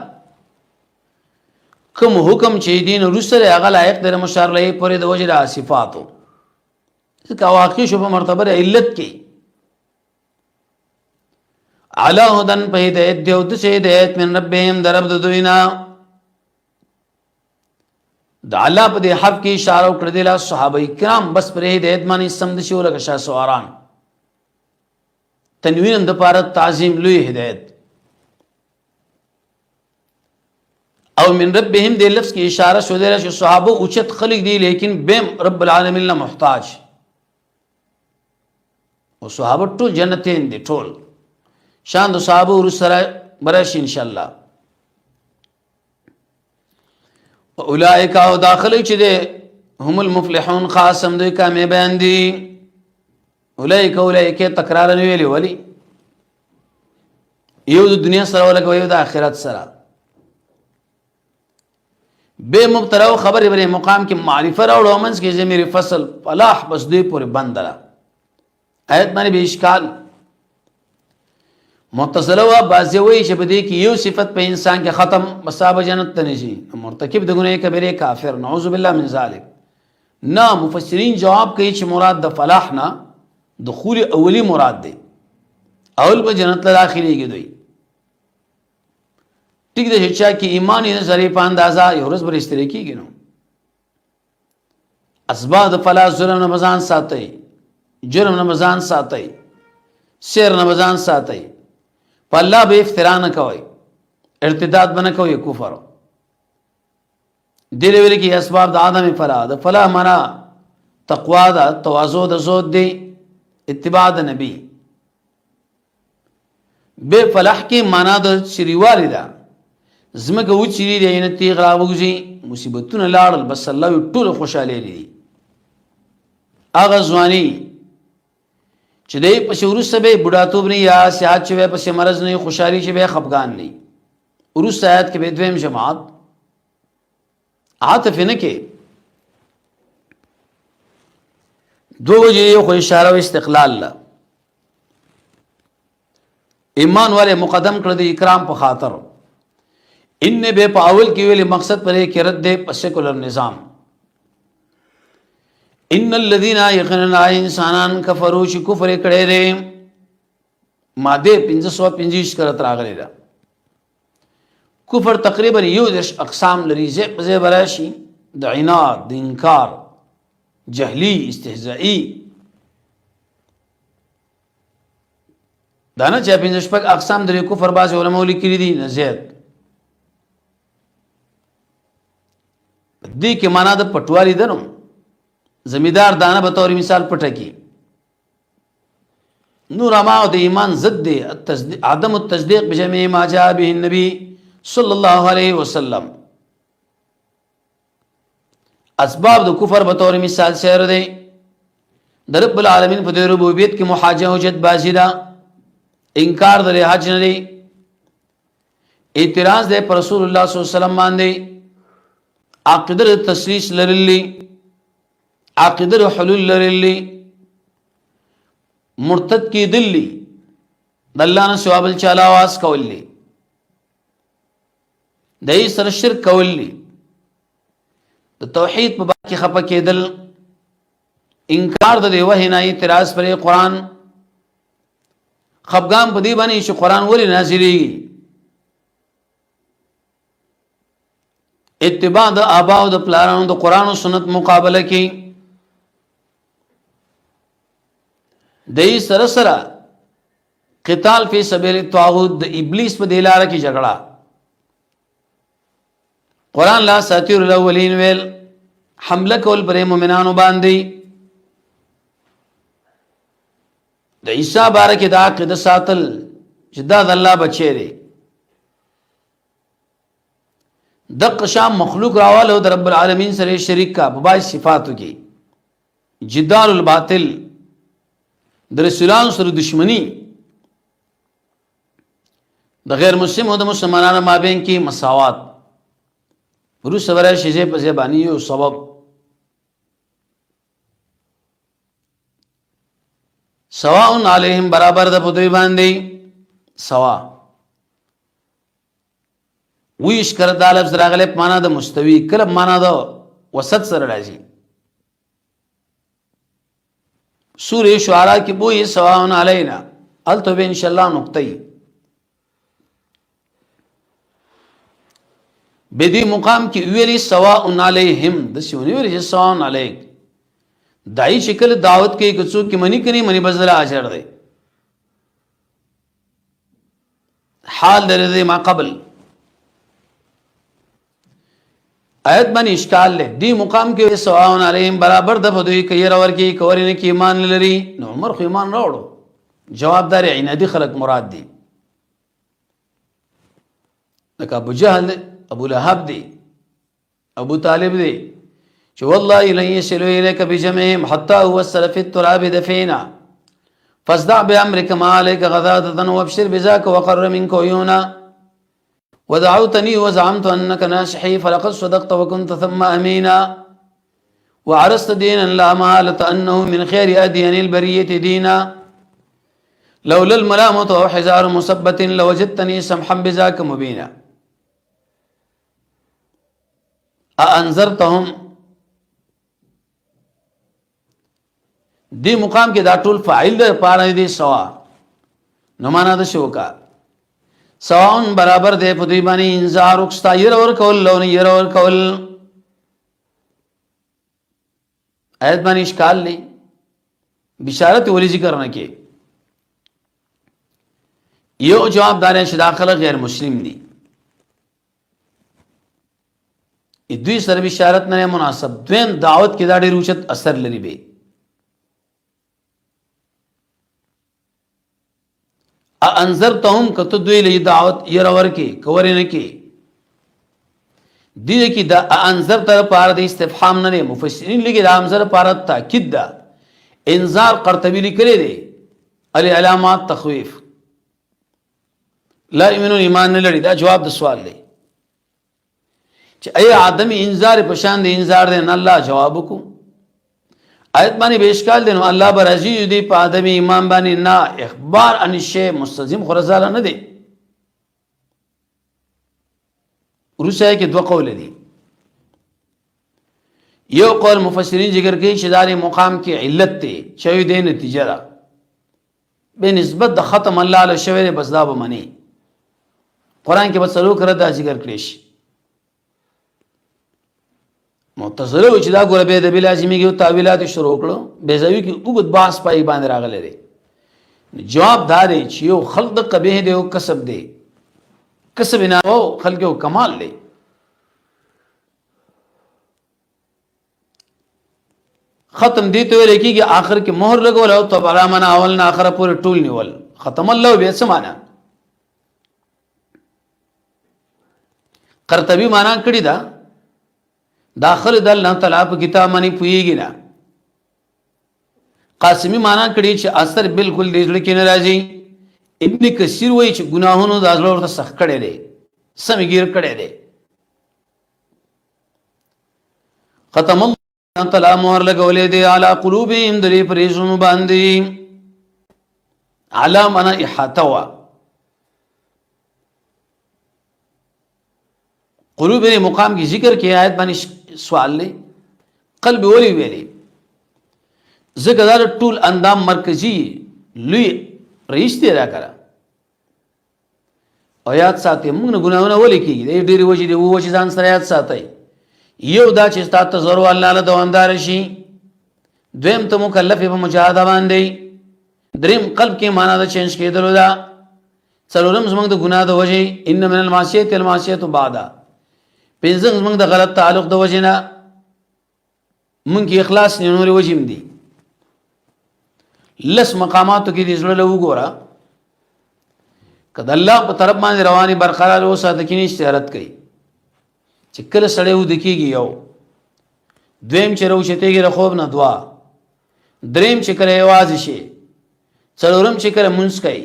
Speaker 1: کوم حکم چې دین رسل هغه لایق در مشار لای پرې د وجه د صفاتو ځکه واقع شو په مرتبه علت کې علا هدن په هدایت دی او د هدایت من ربهم درب د دوینا د الله په دې حرف کې اشاره کړې ده له صحابه کرام بس پر هدایت باندې سم د شو لکه شاه سواران تنوین د پاره تعظیم لوی هدایت او من ربهم دې لفظ کې اشاره شو ده چې صحابه اوچت خلق دي لیکن بهم رب العالمین له محتاج او صحابه ټول جنتین دي ټول شان د صحابه ور سره برش ان شاء الله اولئک او داخله چې ده هم المفلحون خاصم دوی کامیاب دي اولئک تکرار نه ویلي ولی یو د دنیا سره ولګو یو د آخرت سره بے مبتلا خبر بر مقام کې معرفه راوړو منځ کې زمير فصل فلاح بس دې پورې بندره آیت باندې به اشکال معتزله وا بازوي چې بده کې یو صفت په انسان کې ختم مصاب جنت ته نشي مرتکب د ګناه کبیره کافر نعوذ بالله من ذلک نا مفسرین جواب کوي چې مراد د فلاح نه دخول اولی مراد دی اول په جنت له داخليږي دوی ټیک ده چې کې ایمان یې زری په اندازا یو ورځ بر استری کیږي نو اسباب فلا ظلم رمضان ساتي جرم رمضان ساتي سیر رمضان ساتي په الله به افترا نه کوي ارتداد بنه کوي کفر دې ویل کې اسباب د ادم فلا د فلا معنا تقوا دا تواضع د زود دی اتباع د نبی به فلاح کې معنا د شریوالي دا زمګه و چیرې دی نه تیغ راوږي مصیبتونه لاړل بس الله ټول خوشاله دي هغه ځواني چې دی پسې وروسته به بوډاتوب نه یا صحت چې به پسې مرض نه خوشحالي چې به خفګان نه وروسته آیات کې به دویم جماعت عاطف نه کې دو وجې خو اشاره او استقلال لا ایمان والے مقدم کړ د اکرام په خاطر ان به پاول کې ویلي مقصد پرې کې رد په سیکولر نظام ان الذين يقننا انسانان کفروا چې کفر کړي دي ماده 525 کرت راغلي دا کفر تقریبا یو د اقسام لري زه براشي د عناد د انکار جهلی استهزائی دانا چا 5 اقسام د کفر باز علماء لیکلي دي نزيد دې کې معنا د پټوالي دنو زمیدار دانه به تور مثال پټکی نور ما د ایمان ضد دی عدم التصدیق بجميع ما جاء به النبي صلی الله علیه وسلم اسباب د کفر به تور مثال سره دی د رب العالمین په ربوبیت کې محاجه حجت بازی دا انکار د حج نه دی اعتراض دی پر رسول الله صلی الله علیه وسلم باندې عقیده تسلیث لرلی عقیده حلول لرلی مرتد کی دلی دلانه ثواب الچاله واس کولی دای سره شرک کولی د توحید په باب کې خپه کېدل انکار د وحی نه اعتراض پر قرآن خفګان په دې باندې چې قرآن ولې نازلېږي اتباع د آباء او د پلارانو د قرآن او سنت مقابله کې دای سره سره قتال فی سبیل الطاغوت د ابلیس په دلاره کې جګړه قرآن لا ساتیر الاولین ویل حمله کول پر مومنانو باندې د عیسی بارک د عقیده ساتل چې دا د الله بچی دی د قشام مخلوق راواله د رب العالمین سره شریک کا په بای صفاتو کې جدال الباطل د رسولانو سره دشمنی د غیر مسلم او د مسلمانانو مابین کې مساوات ورو سره شیزه په زبانی او سبب سواء علیهم برابر د پدوی باندې سوا ویش کړه د لفظ راغله په معنا د مستوی کله معنا د وسط سره راځي سورہ شعراء کې بوې سواء علینا الته به ان شاء الله نقطه بدی مقام کې ویلي سواء علیهم د سونی ویلي سواء علیک دای شکل دعوت کې کڅو کې منی کني منی بزله اجر دی حال درې ما قبل آیت باندې اشکال لې دی مقام کې سواء علیهم برابر د بدوی کې اور کې کورینه کې ایمان لري نو عمر خو ایمان راوړو جوابدار عنادي خلق مراد دي لکه ابو جهل ابو لهب دی ابو طالب دی چې والله لن يصلوا اليك بجمعهم حتى هو السلف التراب دفينا فاصدع بامرك ما عليك غضاضة وابشر بذاك وقر منك عيونا ودعوتني وزعمت انك ناصحي فلقد صدقت وكنت ثم امينا وعرست دينا لا محالة انه من خير اديان البرية دينا لولا الملامة وحزار مثبت لوجدتني سمحا بذاك مبينا انذرتهم دی مقام کې دا ټول فاعل د پاره دي سوا نو معنا د شو کا سواون برابر دی په دوی باندې انذار وکستا ير اور کول لون ير اور کول آیت باندې اشکال لې بشارت ولې ذکر نه کې یو جواب دار چې داخله غیر مسلم دي دوی سره بشارت نه مناسب دویم دعوت کې دا ډېر اوچت اثر لري به انذرتهم کته دوی له دعوت ير اور کې کورینه کې دې کې دا انذر تر پار د استفهام نه مفسرین لګي د انذر پار تاکید ده انذار قرطبی لیکلی دی علی علامات تخویف لا یؤمنون ایمان نه لري. دا جواب د سوال دی چې ای آدم انذار په شان دی انذار دی نه الله جواب کو آیت باندې بهشکال دی نو الله بر عزیز دی په آدم ایمان باندې نه اخبار ان شی مستلزم خرزاله نه دی. روسیه کې دوه قول دي. یو قول مفسرین ذکر کوي چې دا مقام کې علت دی چې دې نتیجه ده به نسبت د ختم الله له شوی بس دا به منی قران کې به څلو کړه دا ذکر کړی شي. معتزله چې دا ګوره به د بلازمي کې تعویلات شروع کړو به زوی کې وګد باس پای باندې راغله دي. جواب دا دی چې یو خلق د قبیح دی او کسب دی. کسب نه او خلق او کمال دی. ختم دی ته ویل کېږي آخر کې مهر لګول او تبارا من اول نه اخر پورې ټول نیول ختم الله به سمانا. قرطبی معنا کړی دا داخل د الله تعالی په کتاب باندې پویږي نه. قاسمی معنا کړی چې اثر بالکل دې ځل کې ناراضي. ابن کثیر وایي چې ګناهونو د ازل ورته سخت کړي دي سمګیر کړي دي. ختم الله تعالی مهر لګولې دي علی قلوبهم درې پرېزونو باندې. علی معنا احاطه وا قلوب نے مقام کی ذکر کی آیت باندې سوال لے قلب ولی ویلی ذکر دار ټول اندام مرکزی لوی رئیس دی را کرا او یاد ساتي موږ نه ګناونه ولی کیږي دې ډېری وجې دی وو چې ځان سره یاد ساتي. یو دا چې ستاسو ته زور الله له دوامدار شي. دویم ته مکلف په مجاهده باندې. دریم قلب کې معنا د چینج کېدلو دا. څلورم زموږ د ګناه د وجې ان من المعصیه المعصیه بعد. پنځم زموږ د غلط تعلق د وجې نه مونږ کې اخلاص نه نور وجیم دي. لس مقاماتو کې دې زړه له وګوره کله الله په طرف باندې رواني برقرار اوسه د کینې اشارت کوي چې کله سړی و دکېږي. یو دویم چې روشتېږي د خوب نه دعا. دریم چې کله یوازې شي. څلورم چې کله مونځ کوي.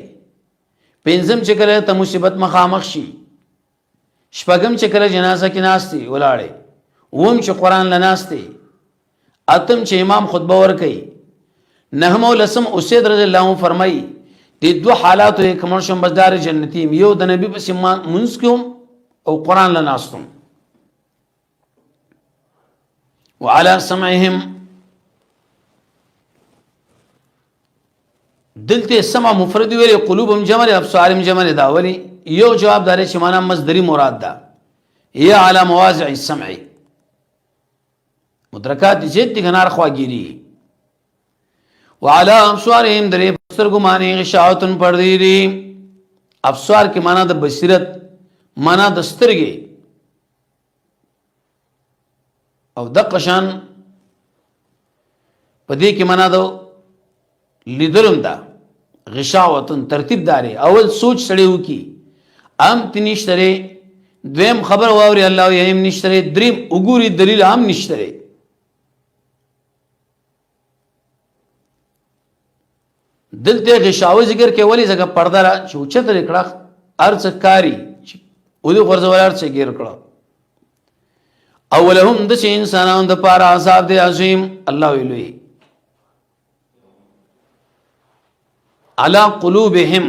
Speaker 1: پنځم چې کله ته مصیبت مخامخ شي. شپږم چې کله جنازه کې ناستي ولاړې. اوم چې قرآن لناستي. اتم چې امام خطبه ورکوي. نهم او لسم اسید رضی الله عنه فرمایي دې دوه حالاتو یې کوم شم بزدار جنتی یو د نبی په سیمان منځ کوم او قرآن لناستم. وعلى سمعهم دلته سمع مفرد ویلي قلوبهم جمع ابصارهم جمع دا ولی یو جواب دار چې معنا مصدری مراد ده یا علی مواضع السمع مدرکات جد غنار خواگیری. وعلى ابصارهم درې سترګو باندې غشاوتن پردې دي. ابصار کې معنا د بصیرت معنا د سترګې او د قشان پدې کې معنا د لیدلم دا غشاوتن ترتیب داري. اول سوچ سړی وکي ام تنشتره. دویم خبر واوري الله یې نشتره. دریم وګوري دلیل هم نشتره. دلته غشاوه ذکر کې ولی ځکه پرده را چوچته لیکړه ارڅ کاری او د غرزول ارڅ ګیر کړه. اولهم د چې انسانانو د پاره عذاب دی عظیم. الله ویلوي علی قلوبهم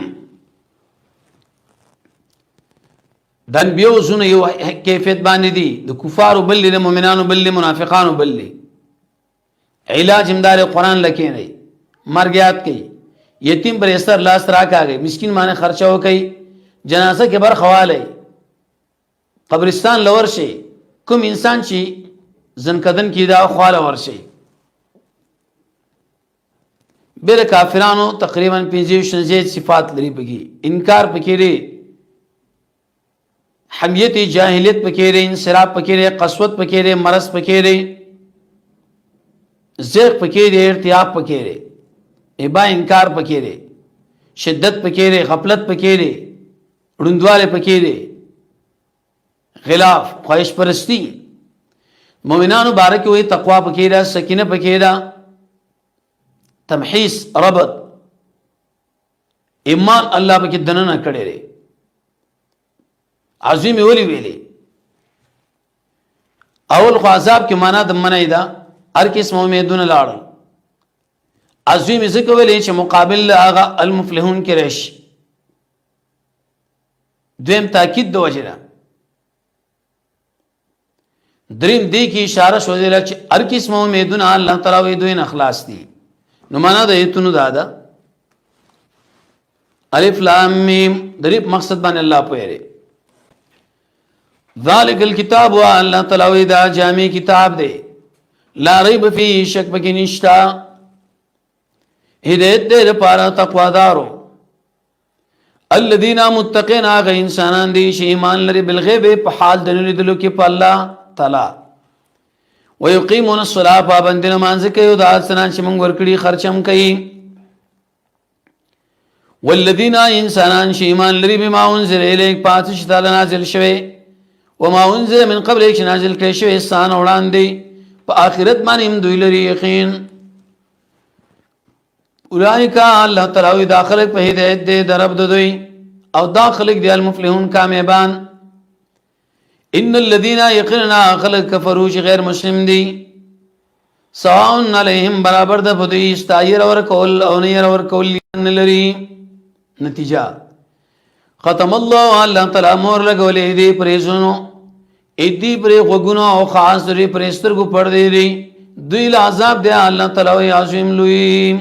Speaker 1: دن بیو زونه یو کیفیت باندې دي د کفارو بل د مؤمنانو بل منافقانو بل. علاج امدار قرآن لکې نه مرګیات کوي. یتیم پر استر لاس راکاږي. مسکین باندې خرچه وکي. جنازه کې برخواله. قبرستان لور شي. کوم انسان چې زنکدن کې دا خواله ورشي. بیر کافرانو تقریبا 50 صفات لري بږي. انکار پکې لري. حمیت جاهلیت پکې لري. انصراف پکې لري. قسوت پکې لري. مرض پکې لري. زیغ پکې لري. ارتیاب پکې لري. ابا انکار پکې لري. شدت پکې لري. غفلت پکې لري. روندواله پکې لري. غلاف خواهش پرستی. مومنانو بارک وي تقوا پکې لري. سکینه پکې لري. تمحیص ربط ایمان الله پکې دننه کړی دی. عظیم ولی ویلي اول خو عذاب کې معنا د منع ده، هر قسم امیدونه لاړل. عظیم ذکر ویلي چې مقابل هغه المفلحون کې راشي. دویم تاکید د وجه ده. دریم دی کی اشاره شو دی چې هر قسم امیدونه الله تعالی وی دوی نه خلاص دي. نو معنا د ایتونو دادا الف لام میم دریب مقصد باندې الله پوهره. ذالک الکتاب الله تعالی وی دا جامع کتاب دی، لا ریب فی شک پکې نشتا، هدایت دې لپاره تقوا دارو. الذين متقين هغه انسانان دي چې ایمان لري بالغیب په حال د لیدلو کې په الله تعالی. ويقيمون الصلاه پابند نماز کوي، دا سنان چې موږ ورکړي خرچم کوي. والذین انسانان چې ایمان لري بما انزل الیک پاتې چې تعالی نازل شوی، وما انزل من قبل چې نازل کړي شوی سان وړاندې، په آخرت باندې هم دوی لري یقین. اولئک الله تعالی داخله په هدایت دې درب دوی او داخله دي المفلحون کامیابان. ان الذين يقرنا خلق كفروا غیر مسلم دي، سواء عليهم برابر د بدوی استایر اور کول او نیر اور کول لري. نتیجه ختم الله الله تعالی مور لګولې دي پرېزونو ادي پرې غوګونو او خاص لري پرېستر کو پړ دی دوی له عذاب دی الله تعالی عظیم لوی.